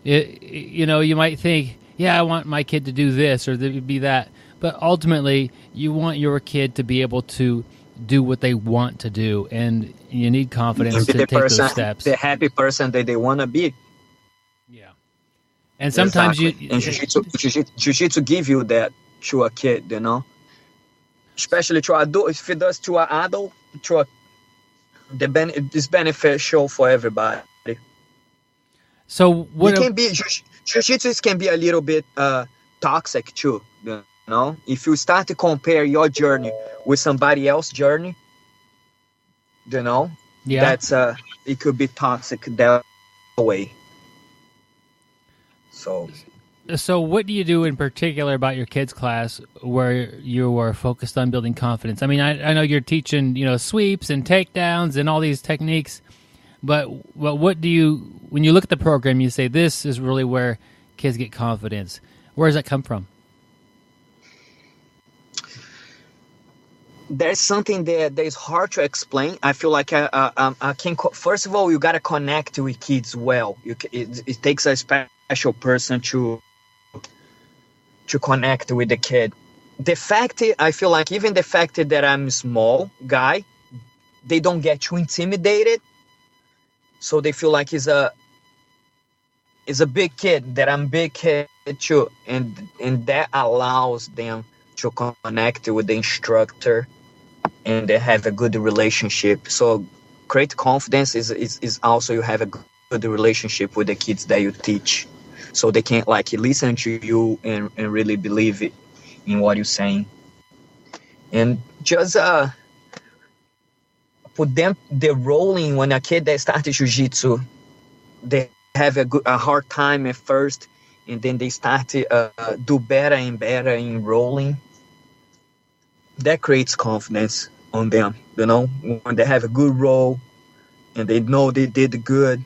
you might think, yeah, I want my kid to do this or to be that. But ultimately, you want your kid to be able to do what they want to do, and you need confidence to take those steps. The happy person that they want to be. Yeah, and sometimes and jiu-jitsu give you that to a kid, especially to adult. If it does to an adult, it's beneficial for everybody. So what jiu-jitsu can be a little bit toxic too. If you start to compare your journey with somebody else's journey, that's it could be toxic that way. So what do you do in particular about your kids' class where you are focused on building confidence? I mean, I know you're teaching, sweeps and takedowns and all these techniques, but what do you, when you look at the program, you say this is really where kids get confidence. Where does that come from? There's something that is hard to explain. I feel like I can. First of all, you gotta connect with kids well. It takes a special person to connect with the kid. I feel like even the fact that I'm a small guy, they don't get too intimidated. So they feel like he's a big kid, that I'm big kid too, and that allows them to connect with the instructor and they have a good relationship. So create confidence is also you have a good relationship with the kids that you teach, so they can listen to you and really believe it in what you're saying. And just put them the rolling. When a kid that started jiu-jitsu, they have a hard time at first, and then they start to do better and better in rolling. That creates confidence on them, when they have a good roll and they know they did good.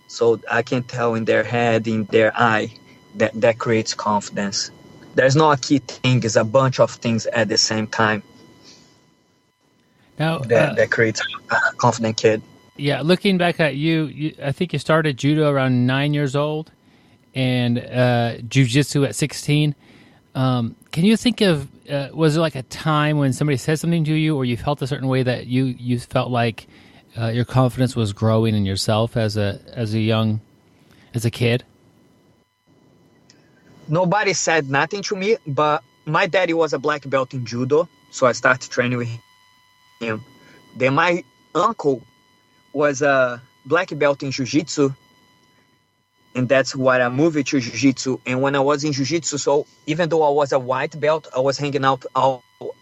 So I can tell in their head, in their eye, that creates confidence. There's not a key thing, it's a bunch of things at the same time. Now that creates a confident kid. Yeah, looking back at you, I think you started judo around 9 years old and jiu-jitsu at 16. Can you think of, was there a time when somebody said something to you or you felt a certain way that you felt like your confidence was growing in yourself as a kid? Nobody said nothing to me, but my daddy was a black belt in judo, so I started training with him. Then my uncle was a black belt in jiu-jitsu, and that's why I moved to jiu-jitsu. And when I was in jiu-jitsu, so even though I was a white belt, I was hanging out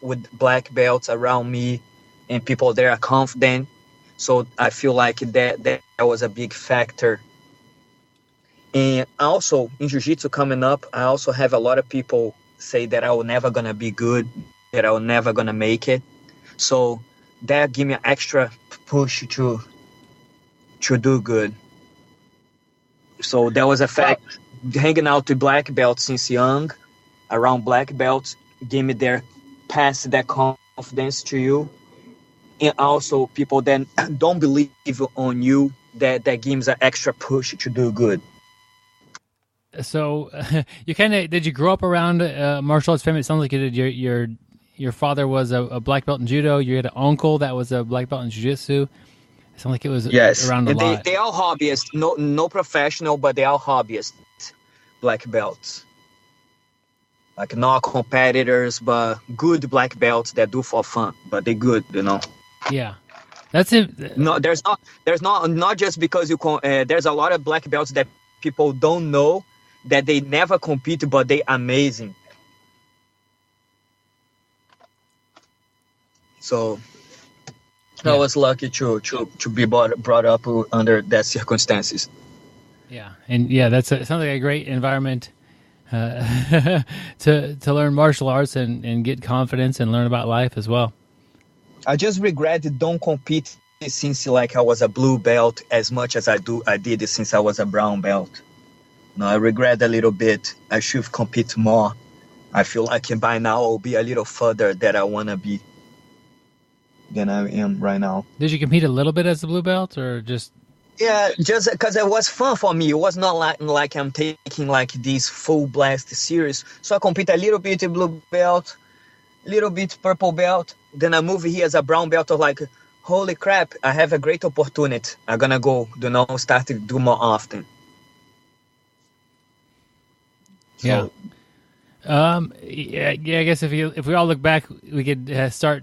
with black belts around me, and people there are confident. So I feel like that was a big factor. And also in jiu-jitsu coming up, I also have a lot of people say that I was never going to be good, that I was never going to make it. So that gave me an extra push to do good. So that was a fact. Hanging out with black belts since young, around black belts, gave me pass that confidence to you. And also people that don't believe on you, that gives an extra push to do good. So you did you grow up around martial arts family? It sounds like you did. Your father was a black belt in judo. You had an uncle that was a black belt in jiu-jitsu. It sounds like it was around a lot. They are hobbyists, no professional, but they are hobbyists, black belts. Not competitors, but good black belts that do for fun, but they're good, Yeah, that's it. No, there's not just because there's a lot of black belts that people don't know that they never compete, but they amazing. So I was lucky to be brought up under that circumstances. Yeah, and that sounds like a great environment to learn martial arts and get confidence and learn about life as well. I just regret don't compete since like I was a blue belt as much as I did it since I was a brown belt. No, I regret a little bit. I should compete more. I feel like by now I'll be a little further that I want to be than I am right now. Did you compete a little bit as a blue belt or just? Yeah, just because it was fun for me. It was not like I'm taking like this full blast series. So I compete a little bit blue belt, little bit purple belt. Then I move here as a brown belt of like, holy crap, I have a great opportunity. I'm going to go, start to do more often. Yeah. I guess if we all look back, we could start,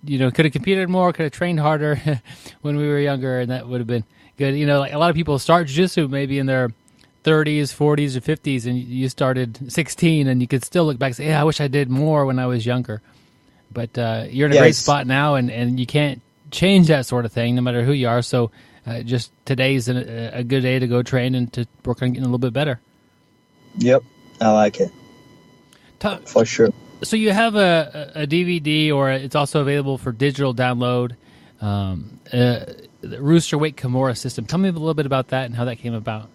could have competed more, could have trained harder when we were younger, and that would have been good. Like a lot of people start jiu-jitsu maybe in their 30s, 40s, or 50s, and you started 16, and you could still look back and say, yeah, I wish I did more when I was younger. But you're in a great spot now, and you can't change that sort of thing no matter who you are. So just today's a good day to go train and to work on getting a little bit better. Yep, I like it. For sure. So you have a DVD, or it's also available for digital download, the Rooster Weight Kimura system. Tell me a little bit about that and how that came about.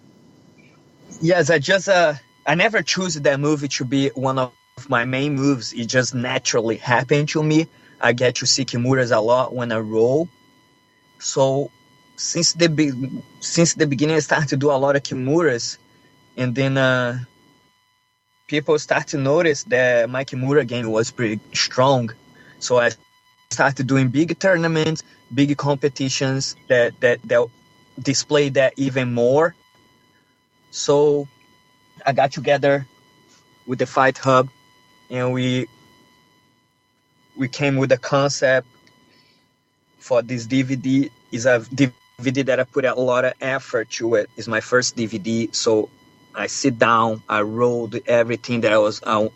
Yes, I never chose that movie to be one of my main moves. It just naturally happened to me. I get to see Kimuras a lot when I roll. So since the beginning, I started to do a lot of Kimuras, and then people start to notice that my Kimura game was pretty strong. So I started doing big tournaments, big competitions that display that even more. So I got together with the Fight Hub, and we came with a concept for this DVD. Is a DVD that I put a lot of effort to it. It's my first DVD, so I sit down, I rolled everything that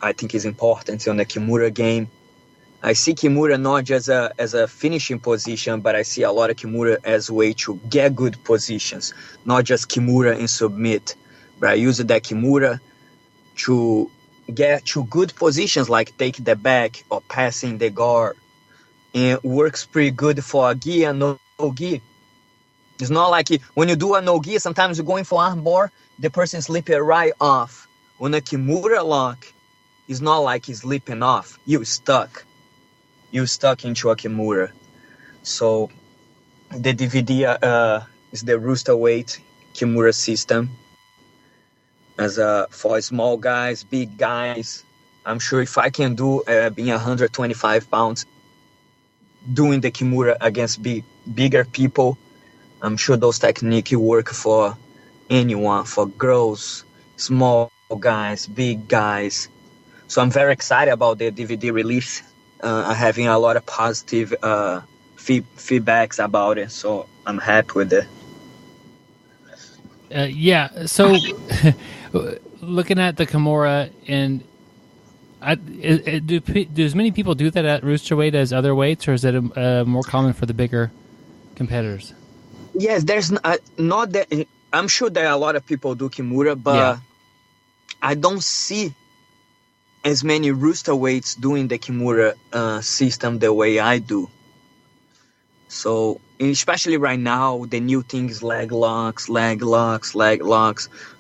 I think is important on the Kimura game. I see Kimura not just as a finishing position, but I see a lot of Kimura as a way to get good positions, not just Kimura and submit. But I use that Kimura to get to good positions like take the back or passing the guard. And works pretty good for a gi and no gi. It's not like when you do a no gi, sometimes you're going for arm bar, the person slipping right off. On a Kimura lock, it's not like he's slipping off. You're stuck. You're stuck into a Kimura. So the DVD is the Rooster Weight Kimura system. As for small guys, big guys, I'm sure if I can do being 125 pounds, doing the Kimura against bigger people, I'm sure those techniques work for anyone, for girls, small guys, big guys. So I'm very excited about the DVD release. Having a lot of positive feedbacks about it, so I'm happy with it. So looking at the Kimura, and do as many people do that at Rooster Weight as other weights, or is it more common for the bigger competitors? Yes, there's not that. I'm sure there are a lot of people do Kimura, but I don't see as many Rooster Weights doing the Kimura system the way I do. So, especially right now, the new thing is leg locks.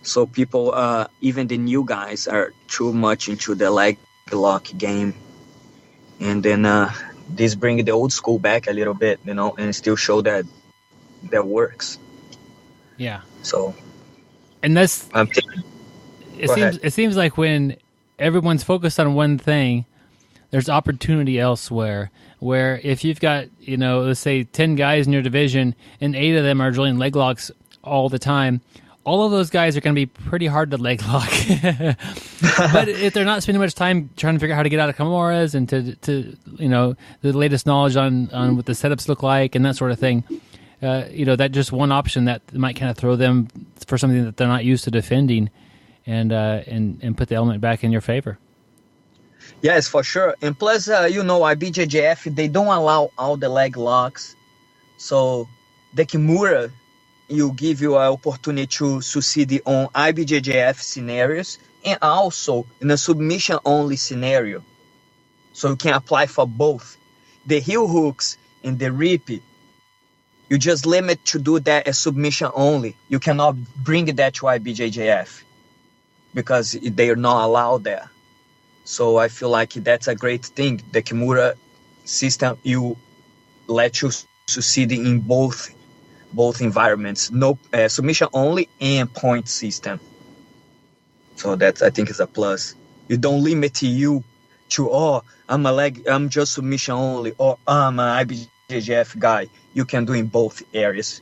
So people, even the new guys, are too much into the leg lock game. And then this bring the old school back a little bit, and still show that works. Yeah. So, and that's it seems like when everyone's focused on one thing, there's opportunity elsewhere. Where if you've got, let's say 10 guys in your division and 8 of them are drilling leg locks all the time, all of those guys are going to be pretty hard to leg lock. But if they're not spending much time trying to figure out how to get out of Kimuras and to the latest knowledge on what the setups look like and that sort of thing, that just one option that might kind of throw them for something that they're not used to defending, and put the element back in your favor. Yes, for sure. And plus, IBJJF, they don't allow all the leg locks. So the Kimura you give you an opportunity to succeed on IBJJF scenarios and also in a submission-only scenario. So you can apply for both. The heel hooks and the rip, you just limit to do that as submission only. You cannot bring that to IBJJF because they are not allowed there. So I feel like that's a great thing. The Kimura system, you let you succeed in both environments. No submission only and point system. So that I think is a plus. You don't limit you to I'm just submission only, or I'm an IBJJF guy. You can do in both areas.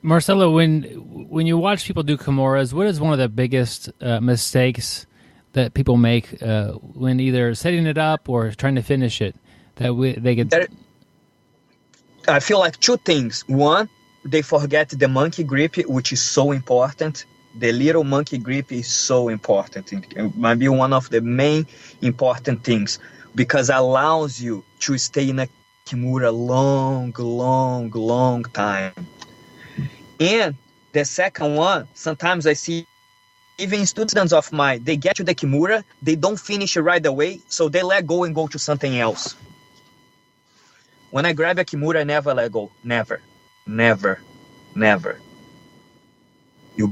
Marcelo, when you watch people do Kimuras, what is one of the biggest mistakes that people make when either setting it up or trying to finish it? They get. I feel like two things. One, they forget the monkey grip, which is so important. The little monkey grip is so important. It might be one of the main important things because it allows you to stay in a Kimura long time. And the second one, sometimes I see even students of mine, they get to the Kimura, they don't finish it right away, so they let go and go to something else. When I grab a Kimura, I never let go. Never.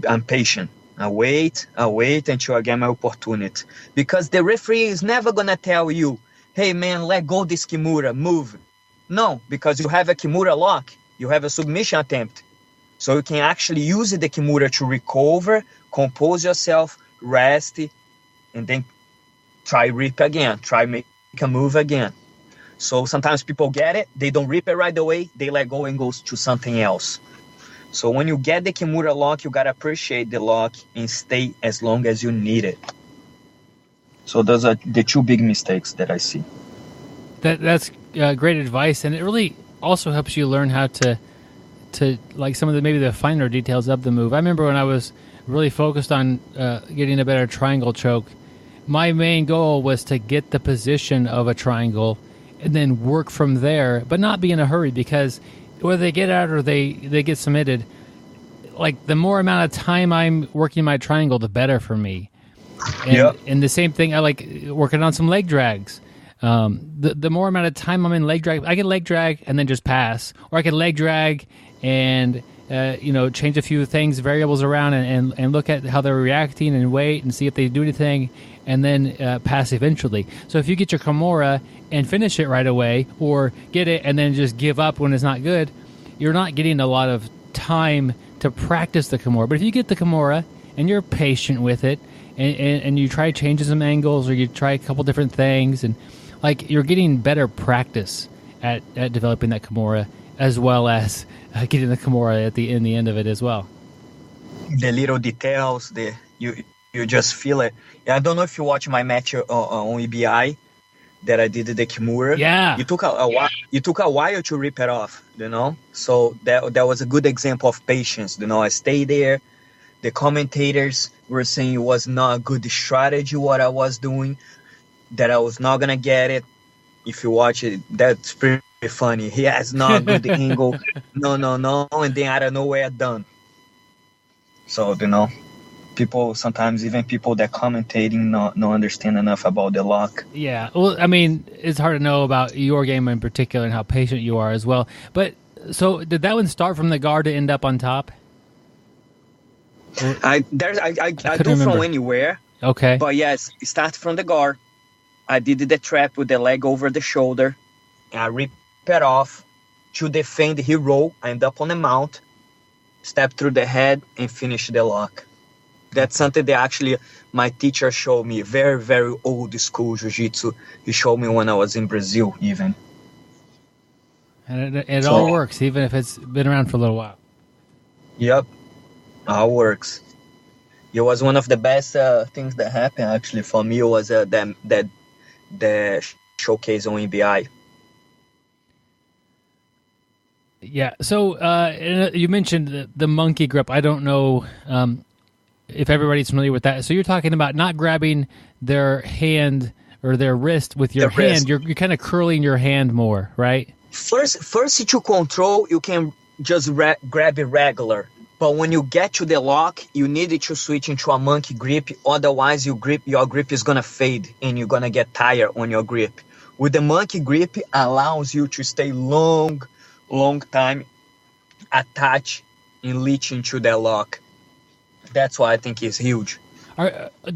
I'm patient. I wait until I get my opportunity. Because the referee is never going to tell you, hey man, let go this Kimura, move. No, because you have a Kimura lock. You have a submission attempt. So you can actually use the Kimura to recover, compose yourself, rest, and then try rip again. Try make a move again. So sometimes people get it, they don't rip it right away, they let go and go to something else. So when you get the Kimura lock, you gotta appreciate the lock and stay as long as you need it. So those are the two big mistakes that I see. That's great advice, and it really also helps you learn how to like some of the finer details of the move. I remember when I was really focused on getting a better triangle choke, my main goal was to get the position of a triangle and then work from there, but not be in a hurry, because whether they get out or they get submitted, like the more amount of time I'm working my triangle, the better for me. And the same thing, I like working on some leg drags. The more amount of time I'm in leg drag, I can leg drag and then just pass, or I can leg drag and change a few variables around and look at how they're reacting and wait and see if they do anything, and then pass eventually. So if you get your Kimura and finish it right away, or get it and then just give up when it's not good, you're not getting a lot of time to practice the Kimura. But if you get the Kimura and you're patient with it, and you try changing some angles, or you try a couple different things, and like you're getting better practice at developing that Kimura, as well as getting the Kimura in the end of it as well. The little details, you just feel it. I don't know if you watch my match on EBI that I did the Kimura. Yeah, you took a while to rip it off, So that was a good example of patience. I stayed there. The commentators were saying it was not a good strategy what I was doing, that I was not gonna get it. If you watch it, that's pretty funny. He has not a good angle. No, and then out of nowhere done. So people sometimes, even people that commentating not understand enough about the lock. Yeah, well, I mean, it's hard to know about your game in particular and how patient you are as well. But so did that one start from the guard to end up on top? I do from anywhere. Okay. But yes, it starts from the guard. I did the trap with the leg over the shoulder. And I rip it off. To defend, he roll. I end up on the mount. Step through the head and finish the lock. That's something that actually my teacher showed me. Very, very old school jiu-jitsu. He showed me when I was in Brazil even. And it all works, even if it's been around for a little while. Yep. All works. It was one of the best things that happened actually for me. Was that showcase on EBI. Yeah. So you mentioned the monkey grip. I don't know if everybody's familiar with that. So you're talking about not grabbing their hand or their wrist with your hand. You're kind of curling your hand more, right? First to control, you can just grab it regular. But when you get to the lock, you need to switch into a monkey grip. Otherwise, your grip is going to fade and you're going to get tired on your grip. With the monkey grip, allows you to stay long time attached and leech into the lock. That's why I think it's huge.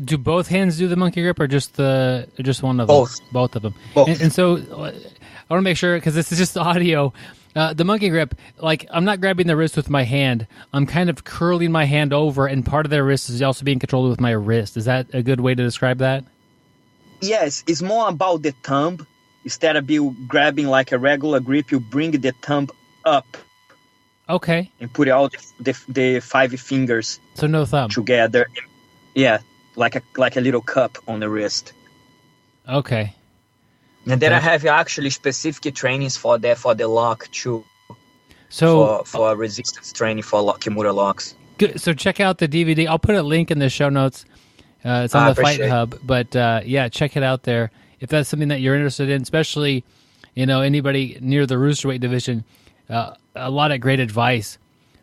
Do both hands do the monkey grip or just one of Both. them? Both of them. Both. And so I want to make sure, because this is just audio, the monkey grip, like I'm not grabbing the wrist with my hand. I'm kind of curling my hand over, and part of the wrist is also being controlled with my wrist. Is that a good way to describe that? Yes, it's more about the thumb. Instead of you grabbing like a regular grip, you bring the thumb up. Okay. And put all the 5 fingers. So no thumb. Together. Yeah, like a little cup on the wrist. Okay. And then I have actually specific trainings for the lock too. So for resistance training for Kimura locks. Good. So check out the DVD. I'll put a link in the show notes. It's on the Fight Hub. But check it out there if that's something that you're interested in. Especially, anybody near the Roosterweight division. A lot of great advice.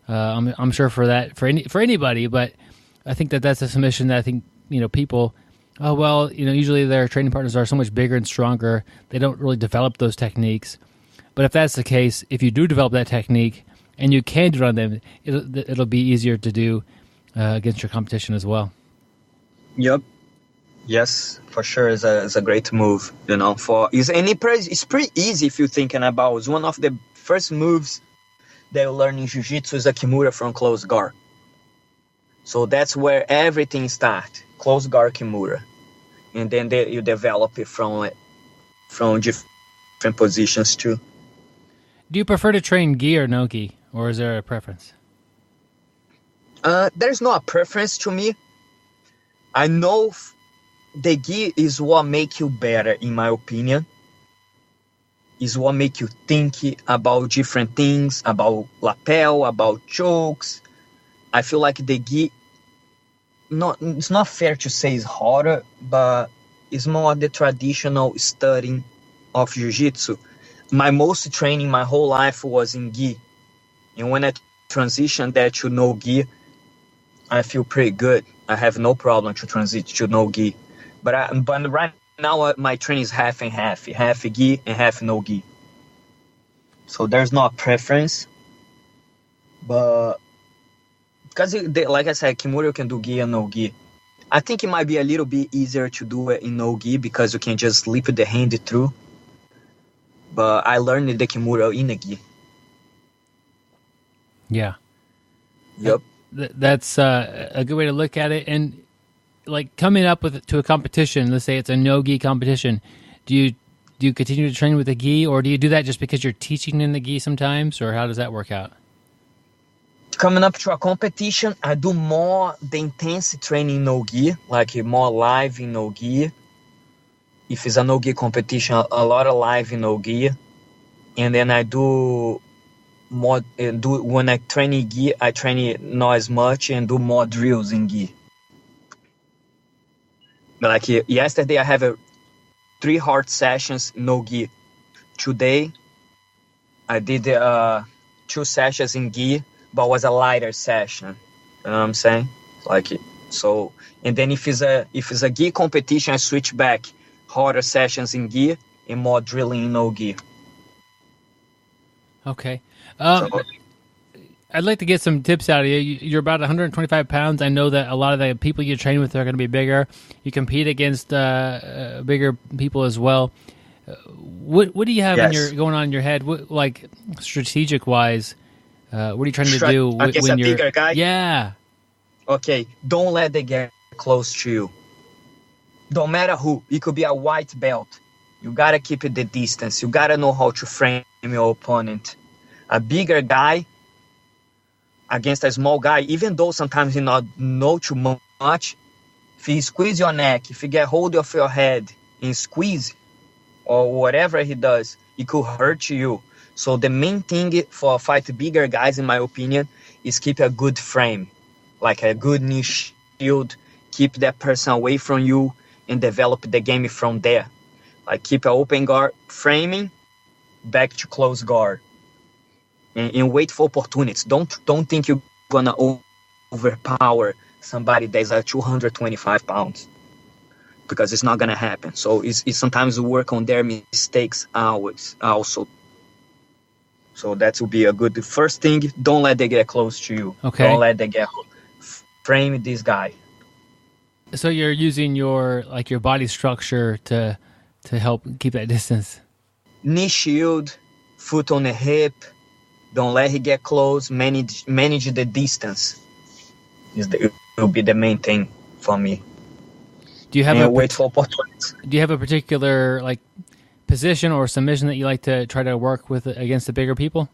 I'm sure for that for anybody. But I think that's a submission that I think people. Oh well, usually their training partners are so much bigger and stronger. They don't really develop those techniques. But if that's the case, if you do develop that technique and you can do it on them, it'll be easier to do against your competition as well. Yep. Yes, for sure. It's a great move. It's pretty easy if you're thinking about. It's one of the first moves that you learn in jiu-jitsu is a Kimura from close guard. So that's where everything starts. Close guard Kimura. And then you develop it from different positions too. Do you prefer to train gi or no gi? Or is there a preference? There's no preference to me. I know the gi is what makes you better, in my opinion. Is what makes you think about different things, about lapel, about chokes. I feel like the gi, it's not fair to say it's harder, but it's more the traditional studying of jiu-jitsu. My most training my whole life was in gi. And when I transitioned that to no gi, I feel pretty good. I have no problem to transition to no gi. But right now my training is half and half gi and half no gi. So there's no preference. But because, like I said, Kimura you can do gi and no gi. I think it might be a little bit easier to do it in no gi because you can just slip the hand through. But I learned the Kimura in a gi. Yeah. Yep. That's a good way to look at it. And like coming up to a competition, let's say it's a no gi competition, do you continue to train with the gi, or do you do that just because you're teaching in the gi sometimes, or how does that work out? Coming up to a competition, I do more the intense training no gi, like more live in no gi. If it's a no gi competition, a lot of live in no gi, and then I do more. When I train in gi, I train it not as much and do more drills in gi. Like yesterday, I have 3 hard sessions no gi. Today, I did 2 sessions in gi, but it was a lighter session. You know what I'm saying? So, and then if it's a gi competition, I switch back harder sessions in gi and more drilling in no gi. Okay. I'd like to get some tips out of you. You're about 125 pounds. I know that a lot of the people you train with are going to be bigger. You compete against bigger people as well. What do you have going on in your head? What, like strategic wise, what are you trying to do when you're bigger guy? Yeah. Okay, don't let them get close to you. Don't matter who. It could be a white belt. You got to keep it the distance. You got to know how to frame your opponent. A bigger guy against a small guy, even though sometimes he not know too much, if he squeeze your neck, if he get hold of your head and squeeze, or whatever he does, it could hurt you. So the main thing for fight bigger guys, in my opinion, is keep a good frame, like a good knee shield, keep that person away from you, and develop the game from there. Like keep an open guard framing, back to close guard, and wait for opportunities. Don't think you're gonna overpower somebody that's at 225 pounds, because it's not gonna happen. So it's sometimes work on their mistakes always also. So that will be a good first thing. Don't let them get close to you. Okay. Don't let them get frame this guy. So you're using your body structure to help keep that distance. Knee shield, foot on the hip. Don't let him get close. Manage the distance. It will be the main thing for me. Do you have wait for opportunities? Do you have a particular position or submission that you like to try to work with against the bigger people?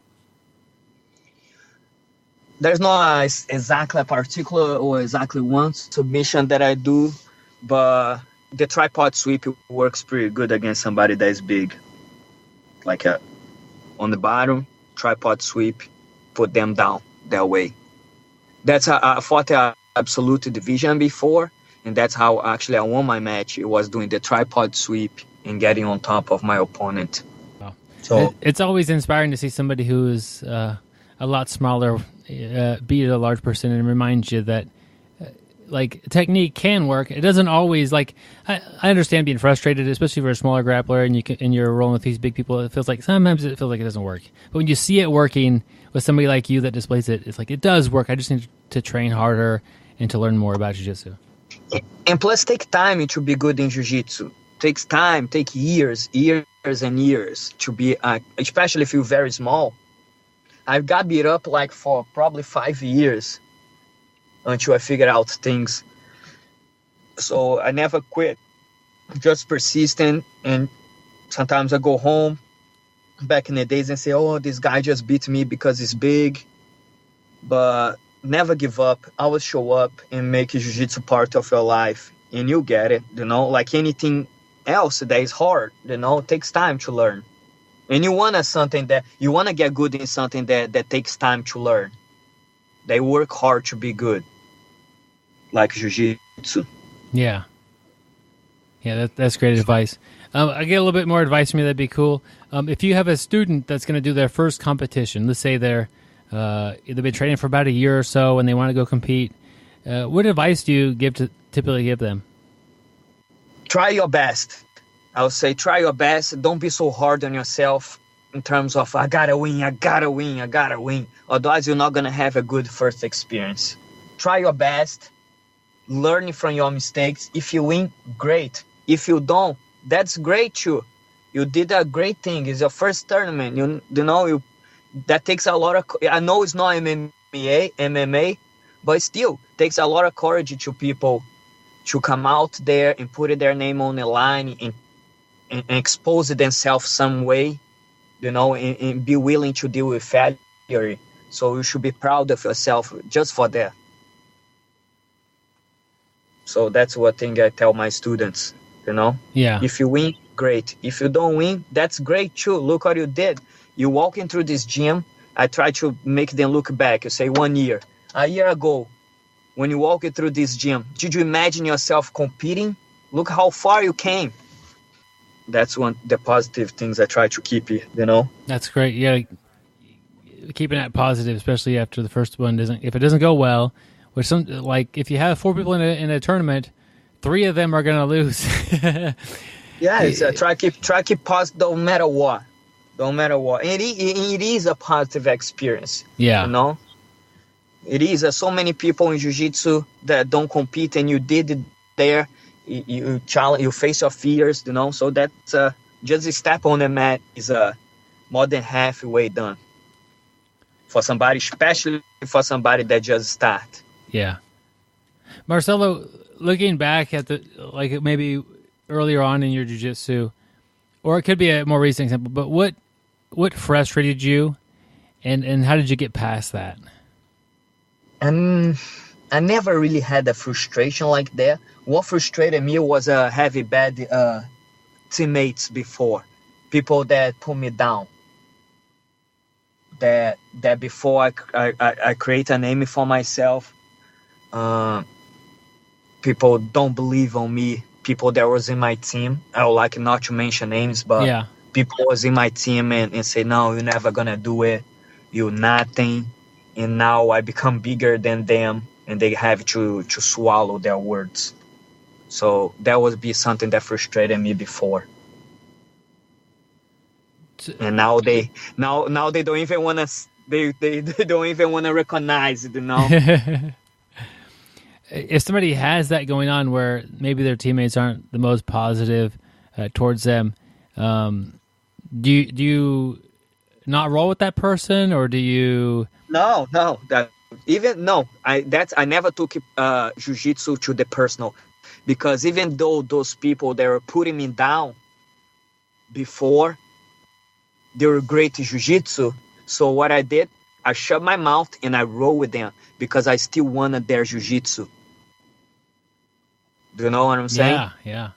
There's not exactly a particular or exactly one submission that I do, but the tripod sweep works pretty good against somebody that is big. On the bottom, tripod sweep, put them down that way. That's how I fought an absolute division before, and that's how actually I won my match. It was doing the tripod sweep and getting on top of my opponent. Wow. So it's always inspiring to see somebody who is a lot smaller beat a large person, and reminds you that technique can work. It doesn't always I understand being frustrated, especially for a smaller grappler, and you're rolling with these big people. It feels like sometimes it feels like it doesn't work. But when you see it working with somebody like you that displays it, it's like it does work. I just need to train harder and to learn more about jiu-jitsu. And plus, take time to be good in jiu-jitsu. Takes time, take years and years to be, especially if you're very small. I got beat up for probably 5 years until I figured out things. So I never quit, just persistent. And sometimes I go home back in the days and say, oh, this guy just beat me because he's big. But never give up. Always show up and make jiu-jitsu part of your life, and you'll get it. Like anything else that is hard, it takes time to learn. And you want to get good in something that takes time to learn. They work hard to be good, like jiu-jitsu. Yeah, that's great advice. I get a little bit more advice from you. That'd be cool. If you have a student that's going to do their first competition, let's say they've been training for about a year or so and they want to go compete, what advice do you typically give them? Try your best. I would say try your best. Don't be so hard on yourself in terms of, I gotta win. Otherwise, you're not going to have a good first experience. Try your best. Learn from your mistakes. If you win, great. If you don't, that's great too. You did a great thing. It's your first tournament. That takes a lot of... I know it's not MMA, but still takes a lot of courage to people to come out there and put their name on the line and expose themselves some way, and be willing to deal with failure. So you should be proud of yourself just for that. So that's one thing I tell my students, Yeah. If you win, great. If you don't win, that's great too. Look what you did. You walking through this gym, I try to make them look back. You say 1 year. A year ago, when you walk through this gym, did you imagine yourself competing? Look how far you came. That's one the positive things I try to keep, That's great. Yeah, keeping that positive, especially after the first one if it doesn't go well, which if you have 4 people in a tournament, 3 of them are going to lose. Yeah, try keep positive no matter what. It is a positive experience. Yeah. It is. So many people in jiu-jitsu that don't compete, and you did it there. You challenge, you face your fears, So that's just a step on the mat is more than halfway done for somebody, especially for somebody that just start. Yeah. Marcelo, looking back at maybe earlier on in your jiu-jitsu, or it could be a more recent example, but what frustrated you, and how did you get past that? I never really had a frustration like that. What frustrated me was having bad teammates before, people that put me down. That before I create a name for myself, people don't believe on me. People that was in my team, I would like not to mention names, but yeah. people was in my team and say, no, you're never gonna do it, you're nothing. And now I become bigger than them, and they have to swallow their words. So that would be something that frustrated me before. And now they don't even want to, they don't even want to recognize it, you know. If somebody has that going on where maybe their teammates aren't the most positive towards them, do you not roll with that person, or do you? No. I never took jiu-jitsu to the personal, because even though those people that were putting me down before, they were great at jiu-jitsu. So what I did, I shut my mouth and I roll with them because I still wanted their jiu-jitsu. Do you know what I'm saying? Yeah.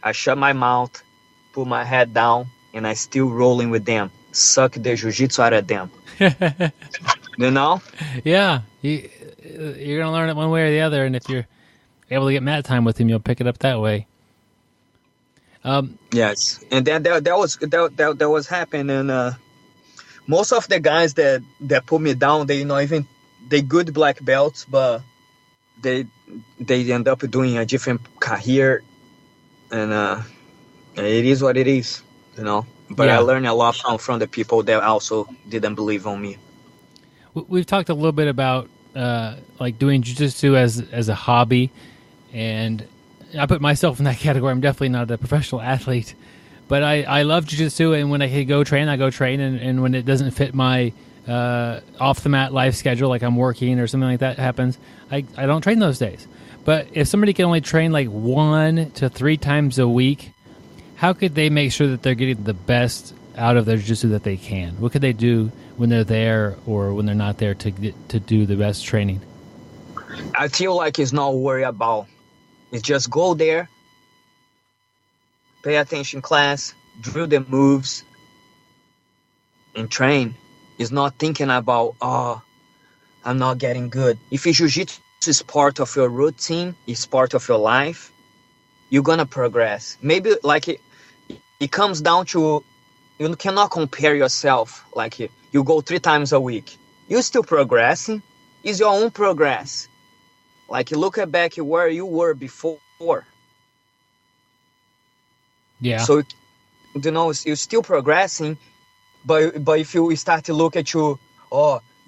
I shut my mouth, put my head down, and I still rolling with them. Suck the jiu-jitsu out of them. You know? Yeah. You're going to learn it one way or the other, and if you're able to get mat time with him, you'll pick it up that way. Yes. And then that was happening. Most of the guys that put me down, they good black belts, but they end up doing a different career, and it is what it is, you know. But yeah. I learned a lot from the people that also didn't believe on me. We've talked a little bit about like doing jiu-jitsu as a hobby, and I put myself in that category. I'm definitely not a professional athlete, but I love jiu-jitsu, and when I can go train, I go train, and when it doesn't fit my off-the-mat life schedule, like I'm working or something like that happens, I don't train those days. But if somebody can only train like 1 to 3 times a week, how could they make sure that they're getting the best out of their jiu-jitsu that they can? What could they do when they're there or when they're not there to do the best training? I feel like it's not worry about. It's just go there, pay attention class, drill the moves, and train. It's not thinking about, I'm not getting good. If jiu-jitsu is part of your routine, it's part of your life, you're going to progress. Maybe like it comes down to, you cannot compare yourself. Like you go 3 times a week. You're still progressing. It's your own progress. Like, look back where you were before. Yeah. So, you know, you're still progressing, but if you start to look at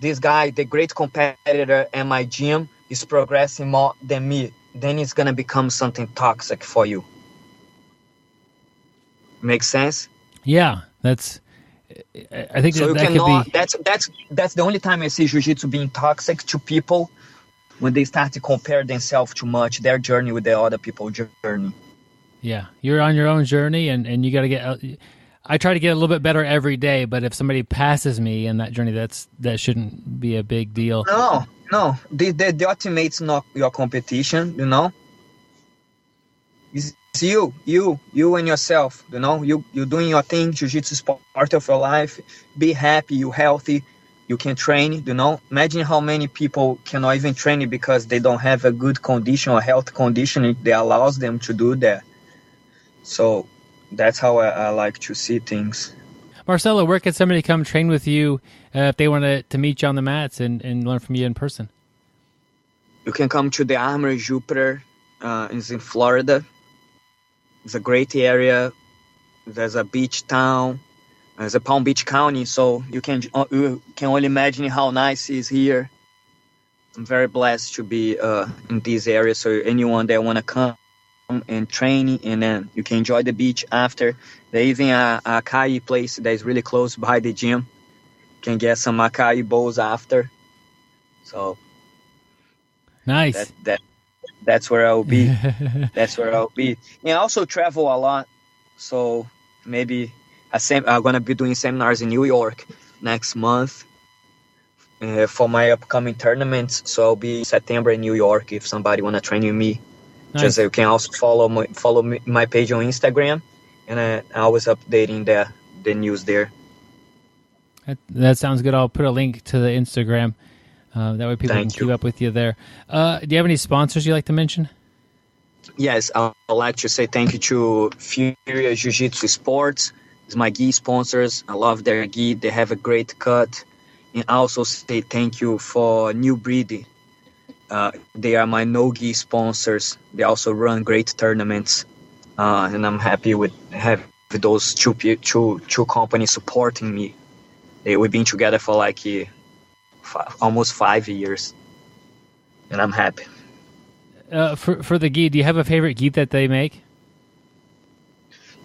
this guy, the great competitor at my gym, is progressing more than me, then it's going to become something toxic for you. Make sense? Yeah, I think so. that cannot, could be. That's the only time I see jiu-jitsu being toxic to people, when they start to compare themselves too much, their journey with the other people's journey. Yeah, you're on your own journey, and you got to get. I try to get a little bit better every day, but if somebody passes me in that journey, that shouldn't be a big deal. No, the ultimate's not your competition, you know. It's you and yourself, you know. You're doing your thing. Jiu-jitsu is part of your life. Be happy. You're healthy. You can train, you know. Imagine how many people cannot even train because they don't have a good condition or health condition that allows them to do that. So that's how I like to see things. Marcelo, where can somebody come train with you if they want to meet you on the mats and learn from you in person? You can come to the Armory, Jupiter. It's in Florida. It's a great area. There's a beach town. It's a Palm Beach County, so you can only imagine how nice it is here. I'm very blessed to be in this area. So anyone that want to come and train, and then you can enjoy the beach after. There's even a acai place that is really close by the gym. You can get some acai bowls after. So nice. That's where I'll be. That's where I'll be. And I also travel a lot, so maybe I'm going to be doing seminars in New York next month for my upcoming tournaments. So I'll be in September in New York if somebody want to train with me. Nice. Just you can also follow my page on Instagram, and I'm always updating the news there. That sounds good. I'll put a link to the Instagram. That way people can keep up with you there. Do you have any sponsors you'd like to mention? Yes, I'd like to say thank you to Furia Jiu-Jitsu Sports, my gi sponsors. I love their gi. They have a great cut. And also say thank you for New Breed. They are my no-gi sponsors. They also run great tournaments. And I'm happy with having those two companies supporting me. We've been together for like almost 5 years. And I'm happy. For the gi, do you have a favorite gi that they make?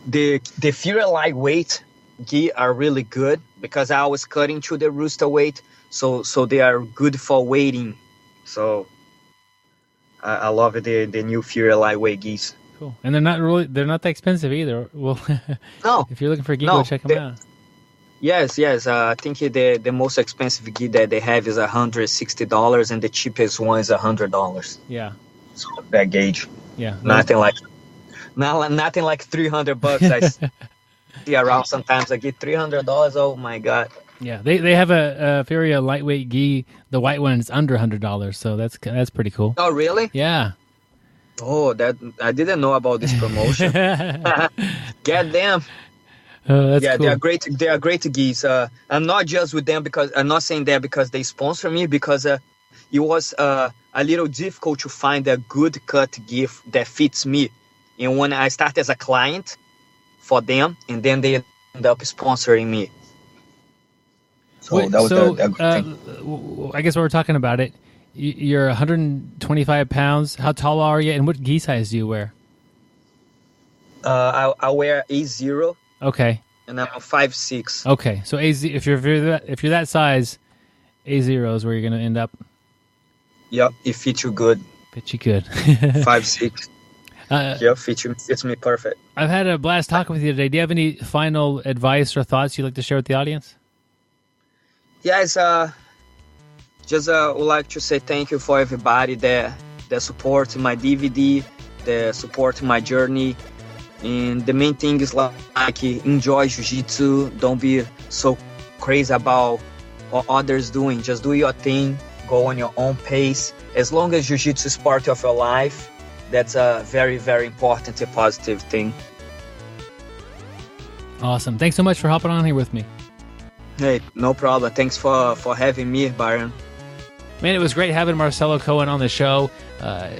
The Fury lightweight gi are really good because I was cutting to the Rooster weight, so they are good for weighting. So I love the new Fury lightweight gis. Cool, and they're not that expensive either. Well, no, if you're looking for a gi, go check them out. Yes. I think the most expensive gi that they have is $160, and the cheapest one is $100. Yeah. So that gauge. Yeah. Nothing like $300. I see around sometimes. I get $300. Oh my god. Yeah, they have a Fury lightweight gi. The white one is under $100, so that's pretty cool. Oh really? Yeah. Oh, that I didn't know about this promotion. Get them. That's yeah, cool. they are great. They are great gis. I'm not just with them because I'm not saying that because they sponsor me. Because it was a little difficult to find a good cut gi that fits me. And when I start as a client for them, and then they end up sponsoring me. So that was the good thing. I guess while we're talking about it, you're 125 pounds. How tall are you, and what gi size do you wear? I wear A0. Okay. And I'm 5'6". Okay, so AZ, if you're that size, A0 is where you're going to end up. Yep, it fits you good. Fits you good. 5'6". Yep, fits me perfect. I've had a blast talking with you today. Do you have any final advice or thoughts you'd like to share with the audience? Yes, just would like to say thank you for everybody that supports my DVD, that supports my journey. And the main thing is like enjoy jiu-jitsu. Don't be so crazy about what others doing. Just do your thing. Go on your own pace. As long as jiu-jitsu is part of your life, that's a very, very important and positive thing. Awesome. Thanks so much for hopping on here with me. Hey, no problem. Thanks for having me, Byron. Man, it was great having Marcelo Cohen on the show.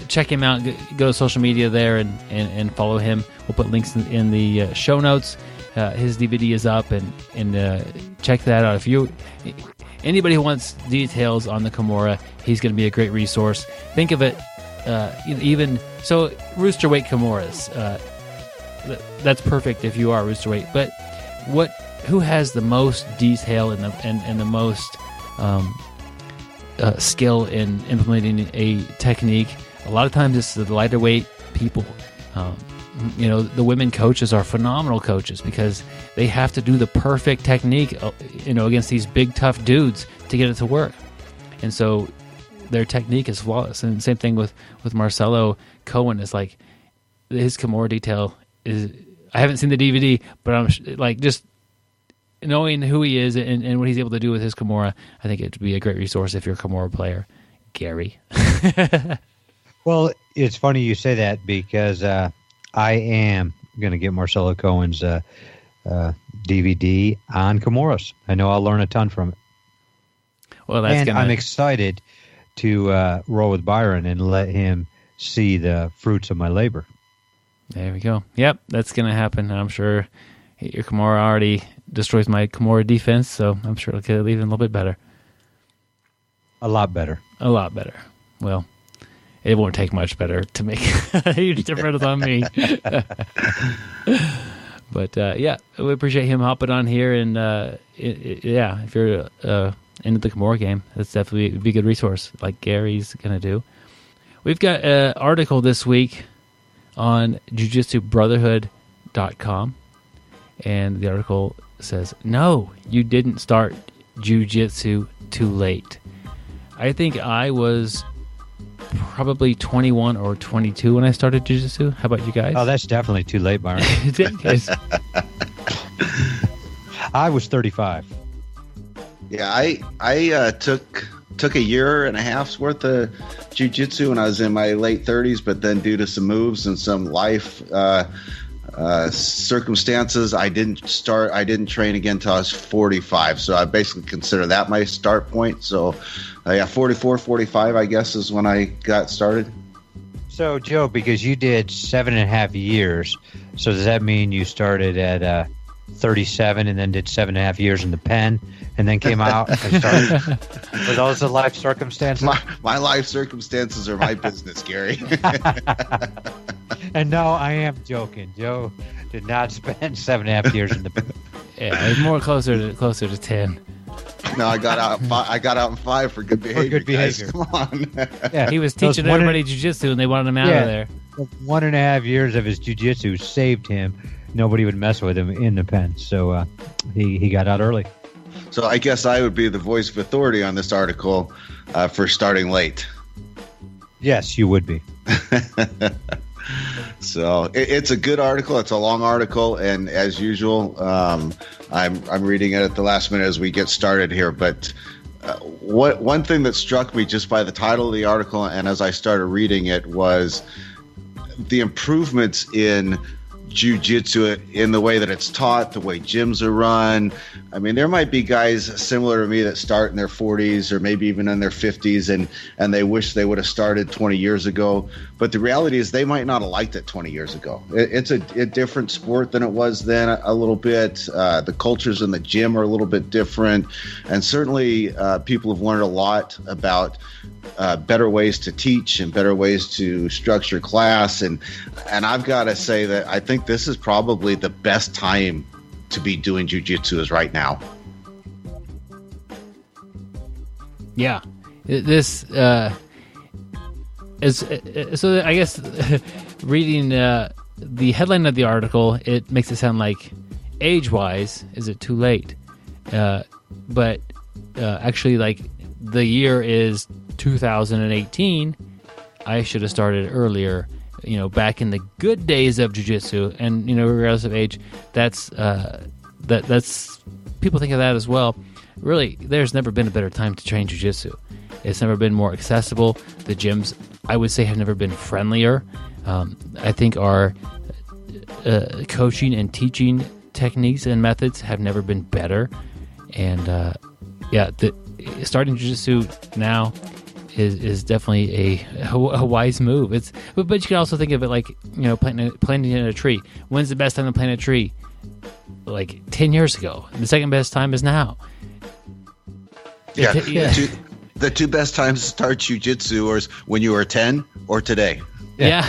Check him out. Go to social media there and follow him. We'll put links in the show notes. His DVD is up, and check that out. If anybody who wants details on the Kimura, he's going to be a great resource. Think of it, even so, Rooster weight Kimuras. That's perfect if you are Rooster weight. But who has the most detail and the most skill in implementing a technique? A lot of times it's the lighter weight people. The women coaches are phenomenal coaches because they have to do the perfect technique, against these big tough dudes to get it to work. And so their technique is flawless. And same thing with Marcelo Cohen. It's like his Kimura detail is. I haven't seen the DVD, but I'm like just knowing who he is and what he's able to do with his Kimura, I think it'd be a great resource if you're a Kimura player. Gary. Well, it's funny you say that because I am going to get Marcelo Cohen's DVD on Kimuras. I know I'll learn a ton from it. Well, I'm excited to roll with Byron and let him see the fruits of my labor. There we go. Yep, that's going to happen. I'm sure your Kimura already destroys my Kimura defense, so I'm sure it'll get even a little bit better. A lot better. A lot better. Well, it won't take much better to make a huge difference on me. But, we appreciate him hopping on here. And, if you're into the Kimura game, that's definitely be a good resource like Gary's going to do. We've got an article this week on jiu-jitsubrotherhood.com. And the article says, "No, you didn't start jiu-jitsu too late." I think I was probably 21 or 22 when I started jiu-jitsu. How about you guys? Oh, that's definitely too late, Byron. I was 35. Yeah, I took a year and a half's worth of jiu-jitsu when I was in my late 30s, but then due to some moves and some life, Circumstances, I didn't train again until I was 45. So I basically consider that my start point. So 44, 45, I guess, is when I got started. So, Joe, because you did 7.5 years, so does that mean you started at 37 and then did 7.5 years in the pen and then came out and started? Were those the life circumstances? My life circumstances are my business, Gary. And no, I am joking. Joe did not spend 7.5 years in the pen. Yeah, it's more closer to 10. No, I got out in 5 for good behavior. For good behavior. Guys. Come on. Yeah, He was teaching everybody jiu-jitsu, and they wanted him out of there. 1.5 years of his jiu-jitsu saved him. Nobody would mess with him in the pen, so he got out early. So I guess I would be the voice of authority on this article for starting late. Yes, you would be. So it's a good article. It's a long article, and as usual, I'm reading it at the last minute as we get started here. But one thing that struck me just by the title of the article and as I started reading it was the improvements in jiu-jitsu in the way that it's taught, the way gyms are run. I mean, there might be guys similar to me that start in their 40s or maybe even in their 50s and they wish they would have started 20 years ago. But the reality is they might not have liked it 20 years ago. It's a different sport than it was then a little bit. The cultures in the gym are a little bit different. And certainly people have learned a lot about better ways to teach and better ways to structure class. And I've got to say that I think this is probably the best time to be doing jiu-jitsu is right now. Yeah. This is so I guess reading the headline of the article, it makes it sound like age-wise, is it too late? But actually, like, the year is 2018. I should have started earlier, back in the good days of jiu-jitsu. And, regardless of age, that's people think of that as well. Really, there's never been a better time to train jiu-jitsu. It's never been more accessible. The gyms, I would say, have never been friendlier. I think our coaching and teaching techniques and methods have never been better. And, starting jiu-jitsu now is definitely a wise move. But you can also think of it like, planting in a tree. When's the best time to plant a tree? Like 10 years ago. The second best time is now. Yeah. The two best times to start jiu-jitsu is when you were 10 or today. Yeah.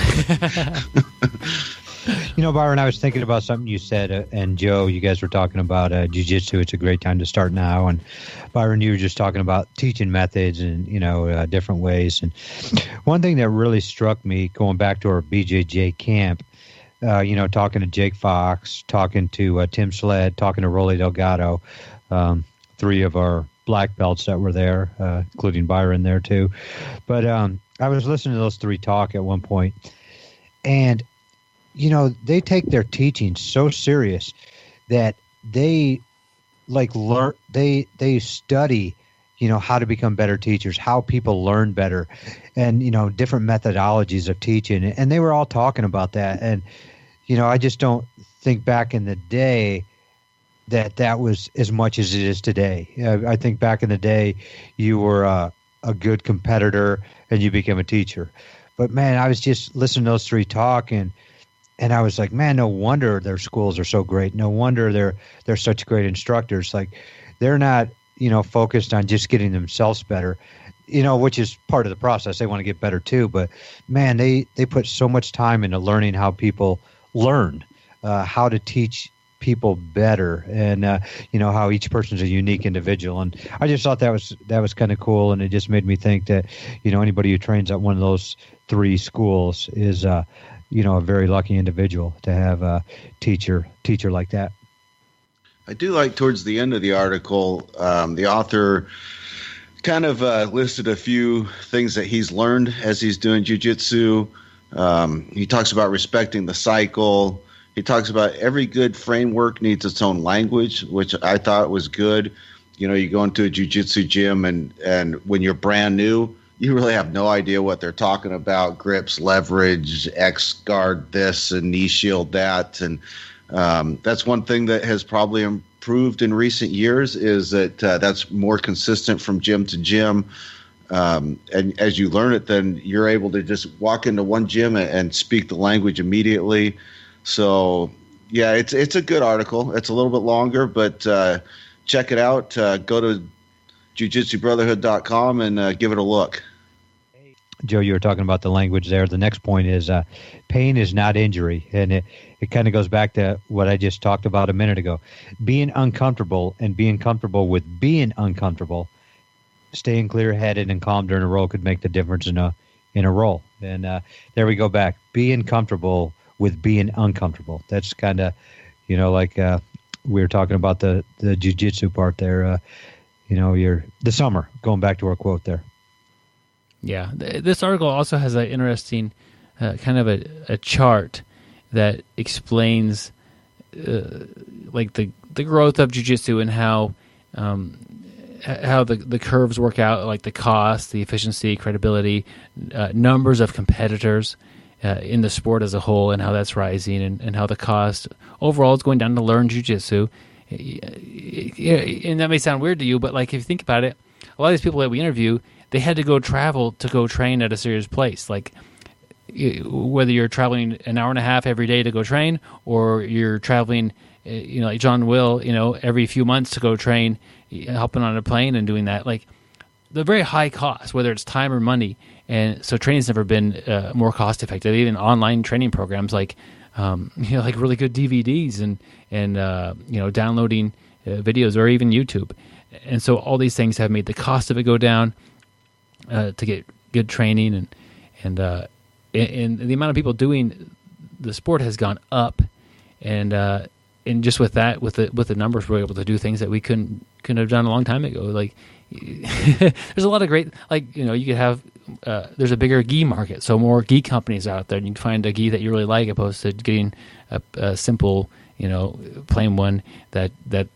Byron, I was thinking about something you said, and Joe, you guys were talking about jiu-jitsu. It's a great time to start now. And Byron, you were just talking about teaching methods and, different ways. And one thing that really struck me going back to our BJJ camp, talking to Jake Fox, talking to Tim Sled, talking to Rolly Delgado, 3 of our black belts that were there, including Byron there too. But I was listening to those 3 talk at one point, and they take their teaching so serious that they learn. They study, how to become better teachers, how people learn better, and different methodologies of teaching. And they were all talking about that. And I just don't think back in the day that was as much as it is today. I think back in the day, you were a good competitor and you became a teacher. But man, I was just listening to those 3 talk and I was like, man, no wonder their schools are so great. No wonder they're such great instructors. Like, they're not, focused on just getting themselves better, which is part of the process. They want to get better too. But man, they put so much time into learning how people learn, how to teach people better, and how each person's a unique individual. And I just thought that was kind of cool, and it just made me think that anybody who trains at one of those 3 schools is a very lucky individual to have a teacher like that. I do like towards the end of the article, the author kind of listed a few things that he's learned as he's doing jiu-jitsu. He talks about respecting the cycle. He talks about every good framework needs its own language, which I thought was good. You go into a jiu-jitsu gym and when you're brand new, you really have no idea what they're talking about. Grips, leverage, X guard this, and knee shield that. And that's one thing that has probably improved in recent years, is that that's more consistent from gym to gym. And as you learn it, then you're able to just walk into one gym and speak the language immediately. So, yeah, it's a good article. It's a little bit longer, but check it out. Go to jiu-jitsubrotherhood.com and give it a look. Joe, you were talking about the language there. The next point is pain is not injury. And it kind of goes back to what I just talked about a minute ago. Being uncomfortable and being comfortable with being uncomfortable, staying clear-headed and calm during a roll could make the difference in a roll. And there we go back. Being comfortable with being uncomfortable. That's kind of, like we were talking about the jiu-jitsu part there. The summer, going back to our quote there. Yeah, this article also has an interesting kind of a chart that explains like the growth of jiu-jitsu and how the curves work out, like the cost, the efficiency, credibility, numbers of competitors in the sport as a whole, and how that's rising, and how the cost overall is going down to learn jiu-jitsu. And that may sound weird to you, but like if you think about it, a lot of these people that we interview, they had to go travel to go train at a serious place. Like whether you're traveling an hour and a half every day to go train, or you're traveling, like John will, every few months to go train, hopping on a plane and doing that. Like the very high cost, whether it's time or money. And so training's never been more cost effective. Even online training programs like like really good DVDs and downloading videos, or even YouTube. And so all these things have made the cost of it go down to get good training, and the amount of people doing the sport has gone up, and just with that, with the numbers, we're able to do things that we couldn't have done a long time ago. Like there's a lot of great, you could have there's a bigger gi market, so more gi companies out there, and you can find a gi that you really like, opposed to getting a simple, plain one that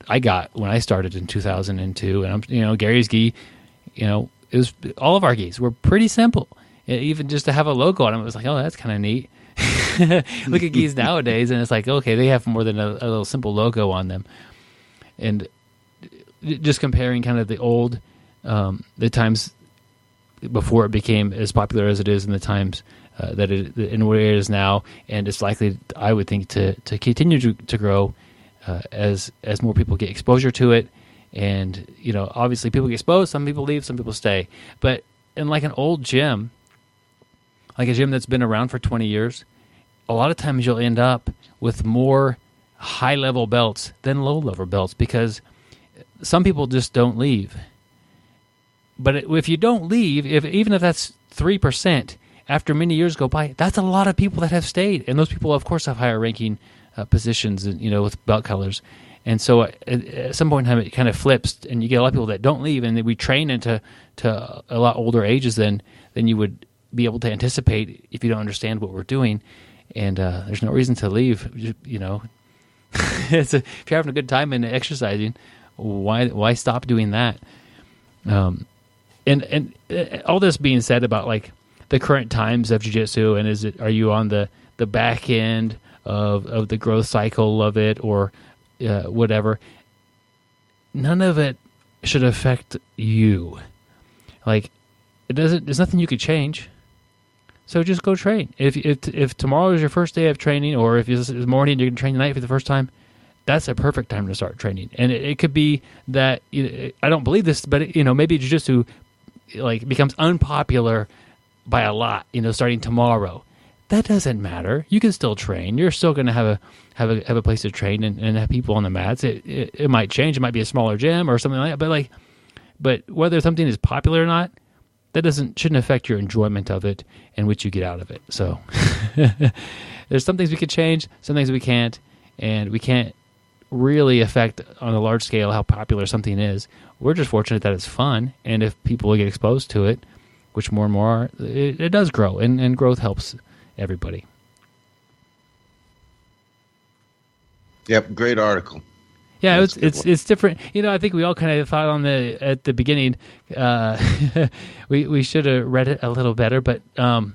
I got when I started in 2002. And Gary's gi, it was, all of our gis were pretty simple. Even just to have a logo on them, it was like, oh, that's kind of neat. Look at gis nowadays, and it's like, okay, they have more than a little simple logo on them. And just comparing kind of the old, the times before it became as popular as it is, in the times that in where it is now, and it's likely, I would think, to continue to grow as more people get exposure to it. And obviously people get exposed, some people leave, some people stay. But in like an old gym, like a gym that's been around for 20 years, a lot of times you'll end up with more high-level belts than low-level belts, because some people just don't leave. But if you don't leave, even if that's 3%, after many years go by, that's a lot of people that have stayed. And those people, of course, have higher ranking positions, with belt colors. And so at some point in time, it kind of flips, and you get a lot of people that don't leave, and we train into a lot older ages than you would be able to anticipate if you don't understand what we're doing. And there's no reason to leave. If you're having a good time and exercising, why stop doing that? And all this being said about like the current times of jiu-jitsu, and are you on the back end of the growth cycle of it, or whatever? None of it should affect you. Like there's nothing you could change. So just go train. If tomorrow is your first day of training, or if it's morning you're going to train tonight for the first time, that's a perfect time to start training. And it could be that, I don't believe this, but maybe jiu-jitsu becomes unpopular by a lot, starting tomorrow. That doesn't matter. You can still train. You're still going to have a place to train and have people on the mats. It might change. It might be a smaller gym or something like that. But whether something is popular or not, that shouldn't affect your enjoyment of it and what you get out of it. So there's some things we could change, some things we can't, and we can't really affect on a large scale how popular something is. We're just fortunate that it's fun, and if people get exposed to it, which more and more are, it does grow, and growth helps everybody. Yep, great article. Yeah, it's different. I think we all kind of thought at the beginning, we should have read it a little better, but an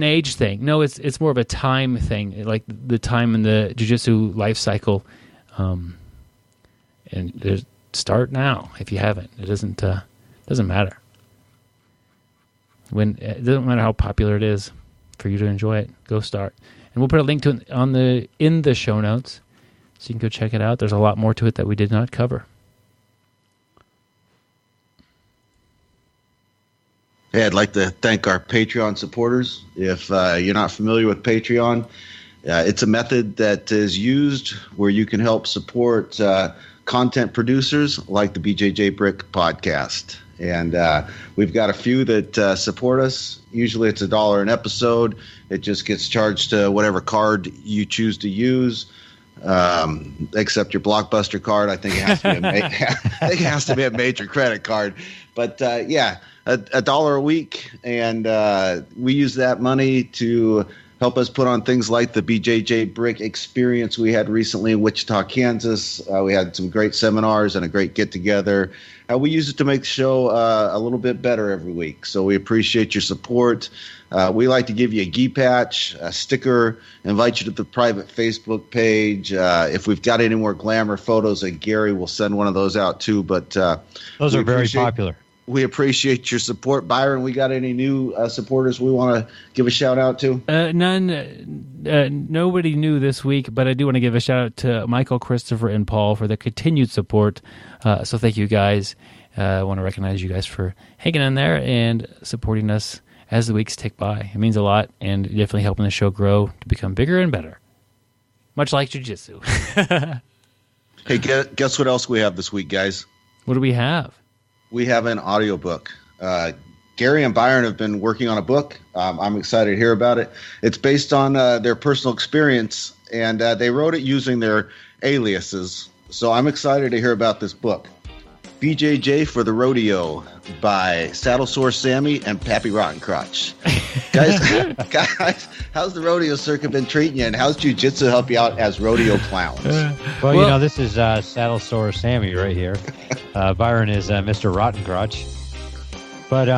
age thing. No, it's more of a time thing, like the time in the jiu-jitsu life cycle. And start now if you haven't. It doesn't matter. It doesn't matter how popular it is for you to enjoy it. Go start, and we'll put a link to it in the show notes. So you can go check it out. There's a lot more to it that we did not cover. Hey, I'd like to thank our Patreon supporters. If you're not familiar with Patreon, it's a method that is used where you can help support content producers like the BjjBrick Podcast. And we've got a few that support us. Usually it's $1 an episode. It just gets charged to whatever card you choose to use. Except your Blockbuster card. I think it has to be a major credit card. But $1 a week, and we use that money to help us put on things like the BjjBrick experience we had recently in Wichita, Kansas. We had some great seminars and a great get-together. We use it to make the show a little bit better every week. So we appreciate your support. We like to give you a gi patch, a sticker, invite you to the private Facebook page. If we've got any more glamour photos of Gary, we'll send one of those out too. But those are very popular. We appreciate your support. Byron, we got any new supporters we want to give a shout out to? None. Nobody new this week, but I do want to give a shout out to Michael, Christopher, and Paul for the continued support. So thank you guys. I want to recognize you guys for hanging in there and supporting us as the weeks tick by. It means a lot, and definitely helping the show grow to become bigger and better. Much like jiu-jitsu. Hey, guess what else we have this week, guys? What do we have? We have an audiobook. Gary and Byron have been working on a book. I'm excited to hear about it. It's based on their personal experience, and they wrote it using their aliases. So I'm excited to hear about this book. BJJ for the Rodeo by Saddle Sore Sammy and Pappy Rottencrotch. Guys, how's the rodeo circuit been treating you, and how's jiu-jitsu help you out as rodeo clowns? Well, this is Saddle Sore Sammy right here. Byron is Mr. Rottencrotch. But,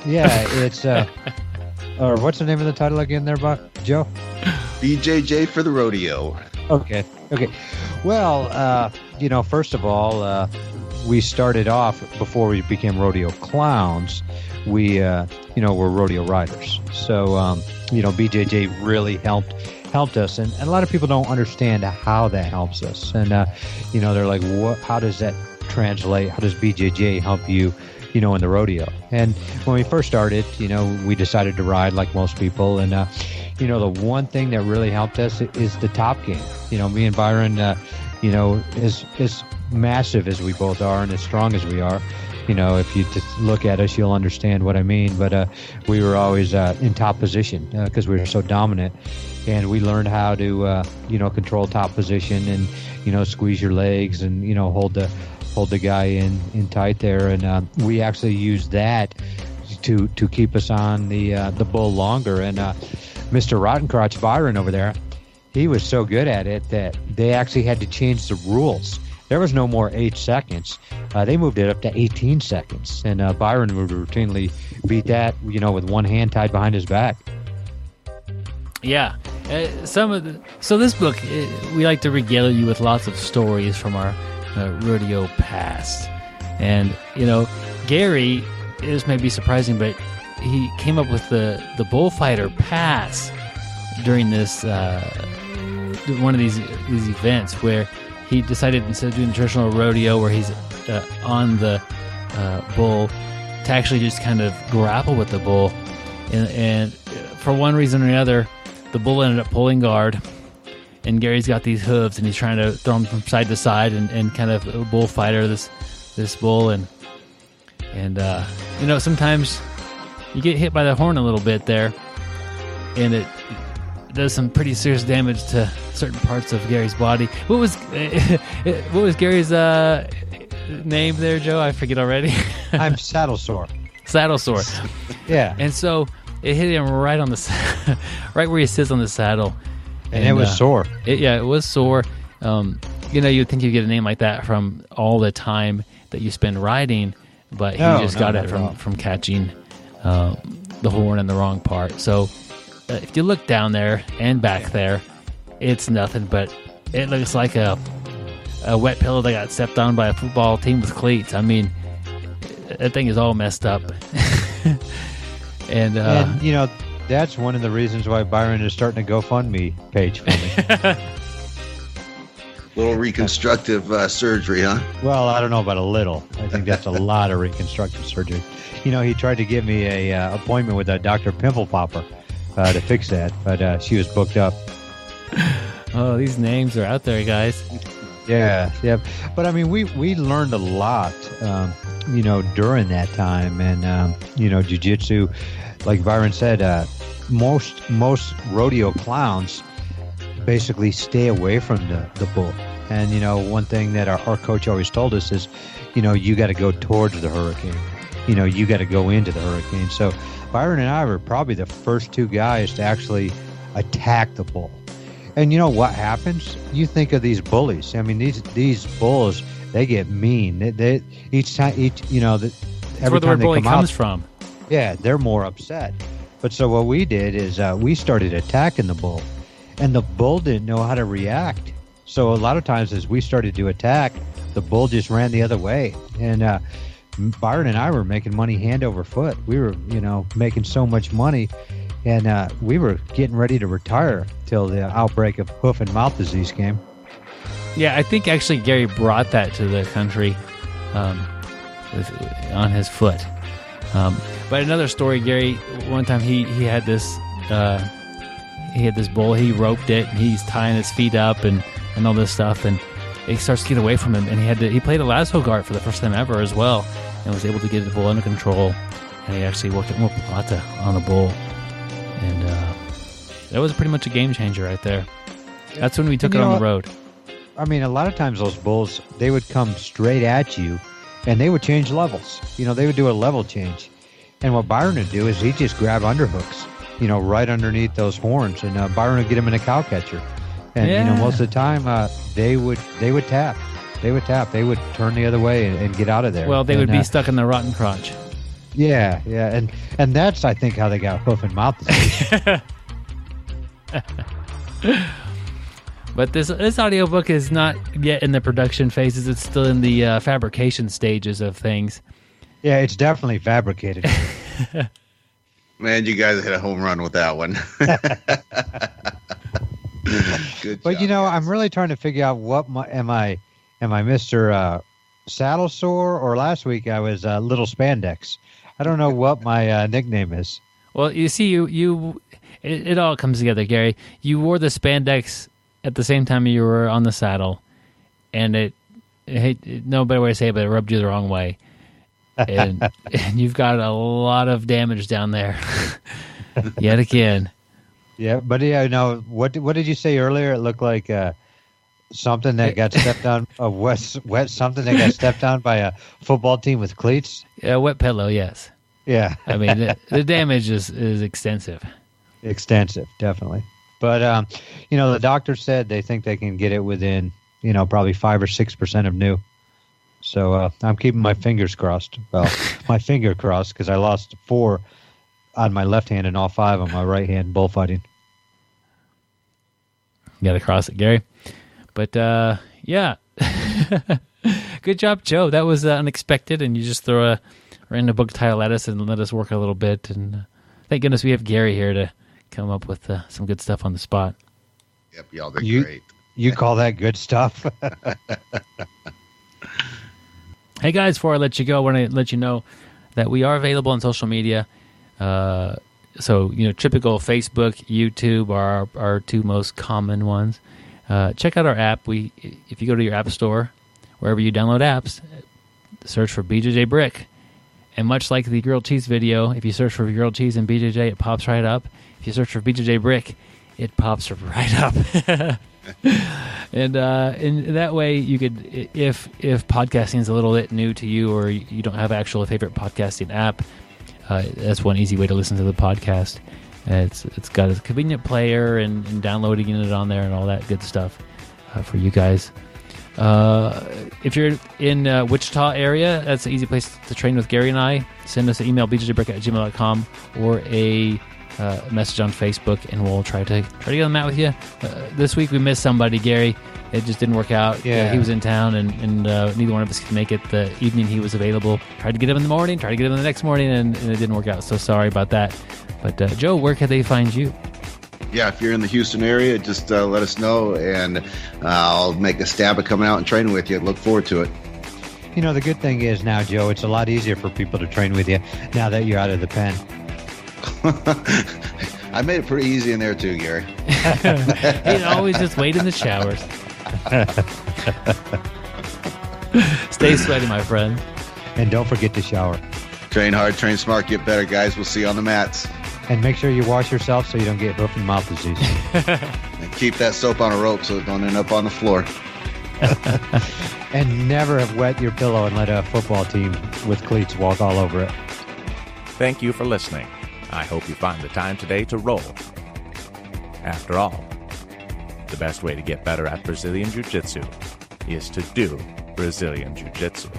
it's... or what's the name of the title again there, Joe? BJJ for the Rodeo. Okay. Well, first of all... we started off, before we became rodeo clowns, we, were rodeo riders. So, BJJ really helped us. And a lot of people don't understand how that helps us. And, they're like, how does that translate? How does BJJ help you, in the rodeo? And when we first started, we decided to ride like most people. And, the one thing that really helped us is the top game. Me and Byron, is massive as we both are and as strong as we are, if you just look at us, you'll understand what I mean. But we were always in top position because we were so dominant, and we learned how to control top position and squeeze your legs and hold the guy in tight there. And we actually used that to keep us on the bull longer. And Mr. Rottencrotch Byron over there, he was so good at it that they actually had to change the rules. There was no more 8 seconds. They moved it up to 18 seconds. And Byron would routinely beat that, with one hand tied behind his back. Yeah. So this book, we like to regale you with lots of stories from our rodeo past. And, Gary, this may be surprising, but he came up with the bullfighter pass during this one of these events where he decided, instead of doing the traditional rodeo where he's on the bull, to actually just kind of grapple with the bull. And for one reason or another, the bull ended up pulling guard, and Gary's got these hooves, and he's trying to throw them from side to side and kind of a bullfighter this bull. And sometimes you get hit by the horn a little bit there, and it does some pretty serious damage to certain parts of Gary's body. What was Gary's name there, Joe? I forget already. I'm Saddle Sore. Saddle Sore. Yeah. And so it hit him right on right where he sits on the saddle. And it was sore. It was sore. you'd think you'd get a name like that from all the time that you spend riding, but he just got it from catching the horn in the wrong part. So if you look down there and back there, it's nothing, but it looks like a wet pillow that got stepped on by a football team with cleats. I mean, that thing is all messed up. and that's one of the reasons why Byron is starting a GoFundMe page for me. Little reconstructive surgery, huh? Well, I don't know about a little. I think that's a lot of reconstructive surgery. He tried to give me a appointment with a Dr. Pimple Popper to fix that, but she was booked up. Oh, these names are out there, guys. Yeah. But I mean, we learned a lot, during that time, and jiu-jitsu, like Byron said, most rodeo clowns basically stay away from the bull. And one thing that our coach always told us is, you got to go towards the hurricane. You got to go into the hurricane. So Byron and I were probably the first two guys to actually attack the bull. And you know what happens? You think of these bullies. I mean, these bulls, they get mean. They each time every where the time word they bully come comes out, from. Yeah, they're more upset. But so what we did is we started attacking the bull, and the bull didn't know how to react. So a lot of times as we started to attack, the bull just ran the other way. And Byron and I were making money hand over foot. We were, making so much money, and we were getting ready to retire till the outbreak of hoof and mouth disease came. Yeah, I think actually Gary brought that to the country on his foot. But another story, Gary, one time he had this bull, he roped it, and he's tying his feet up and all this stuff, and it starts to get away from him, and he played a lasso guard for the first time ever as well, and was able to get the bull under control, and he actually worked at Plata on the bull, and that was pretty much a game changer right there. That's when we took it on the road. I mean, a lot of times those bulls, they would come straight at you, and they would change levels. They would do a level change. And what Byron would do is he'd just grab underhooks, right underneath those horns, and Byron would get him in a cow catcher. And, most of the time, they would tap. They would tap. They would turn the other way and get out of there. Well, they would be stuck in the rotten crotch. Yeah. And that's, I think, how they got hoof and mouth disease. But this audiobook is not yet in the production phases. It's still in the fabrication stages of things. Yeah, it's definitely fabricated. Man, you guys hit a home run with that one. Good but job, I'm really trying to figure out am I Mr. Saddle Sore, or last week I was Little Spandex. I don't know what my nickname is. Well, you see, it all comes together, Gary. You wore the spandex at the same time you were on the saddle, and no better way to say it, but it rubbed you the wrong way. And you've got a lot of damage down there yet again. Yeah, but what did you say earlier? It looked like something that got stepped on, something that got stepped on by a football team with cleats. A wet pillow, yes. Yeah, I mean the damage is extensive. Extensive, definitely. But the doctor said they think they can get it within probably 5 or 6% of new. So I'm keeping my fingers crossed. Well, my finger crossed, because I lost 4 on my left hand and all 5 on my right hand bullfighting. You got to cross it, Gary. But yeah, good job, Joe. That was unexpected, and you just throw a random book title at us and let us work a little bit. And thank goodness we have Gary here to come up with some good stuff on the spot. Yep, y'all did great. You call that good stuff? Hey guys, before I let you go, I want to let you know that we are available on social media. So, typical Facebook, YouTube are our 2 most common ones. Check out our app. If you go to your app store, wherever you download apps, search for BjjBrick. And much like the grilled cheese video, if you search for grilled cheese and BJJ, it pops right up. If you search for BjjBrick, it pops right up. And in that way, you could, if podcasting is a little bit new to you, or you don't have actual favorite podcasting app, that's one easy way to listen to the podcast. It's got a convenient player and downloading it on there and all that good stuff for you guys. If you're in Wichita area, that's an easy place to train with Gary and I. Send us an email, bjjbrick@gmail.com, or a message on Facebook, and we'll try to get on the mat with you. This week we missed somebody, Gary. It just didn't work out. Yeah. He was in town, and neither one of us could make it the evening he was available. Tried to get him in the morning, tried to get him the next morning, and it didn't work out. So sorry about that. But Joe, where can they find you? Yeah, if you're in the Houston area, just let us know, and I'll make a stab at coming out and training with you. Look forward to it. You know, the good thing is now, Joe, it's a lot easier for people to train with you now that you're out of the pen. I made it pretty easy in there too, Gary. He'd always just wait in the showers. Stay sweaty, my friend. And don't forget to shower. Train hard, train smart, get better, guys. We'll see you on the mats. And make sure you wash yourself so you don't get hoof and mouth disease. And keep that soap on a rope so it don't end up on the floor. And never have wet your pillow and let a football team with cleats walk all over it. Thank you for listening. I hope you find the time today to roll. After all, the best way to get better at Brazilian Jiu-Jitsu is to do Brazilian Jiu-Jitsu.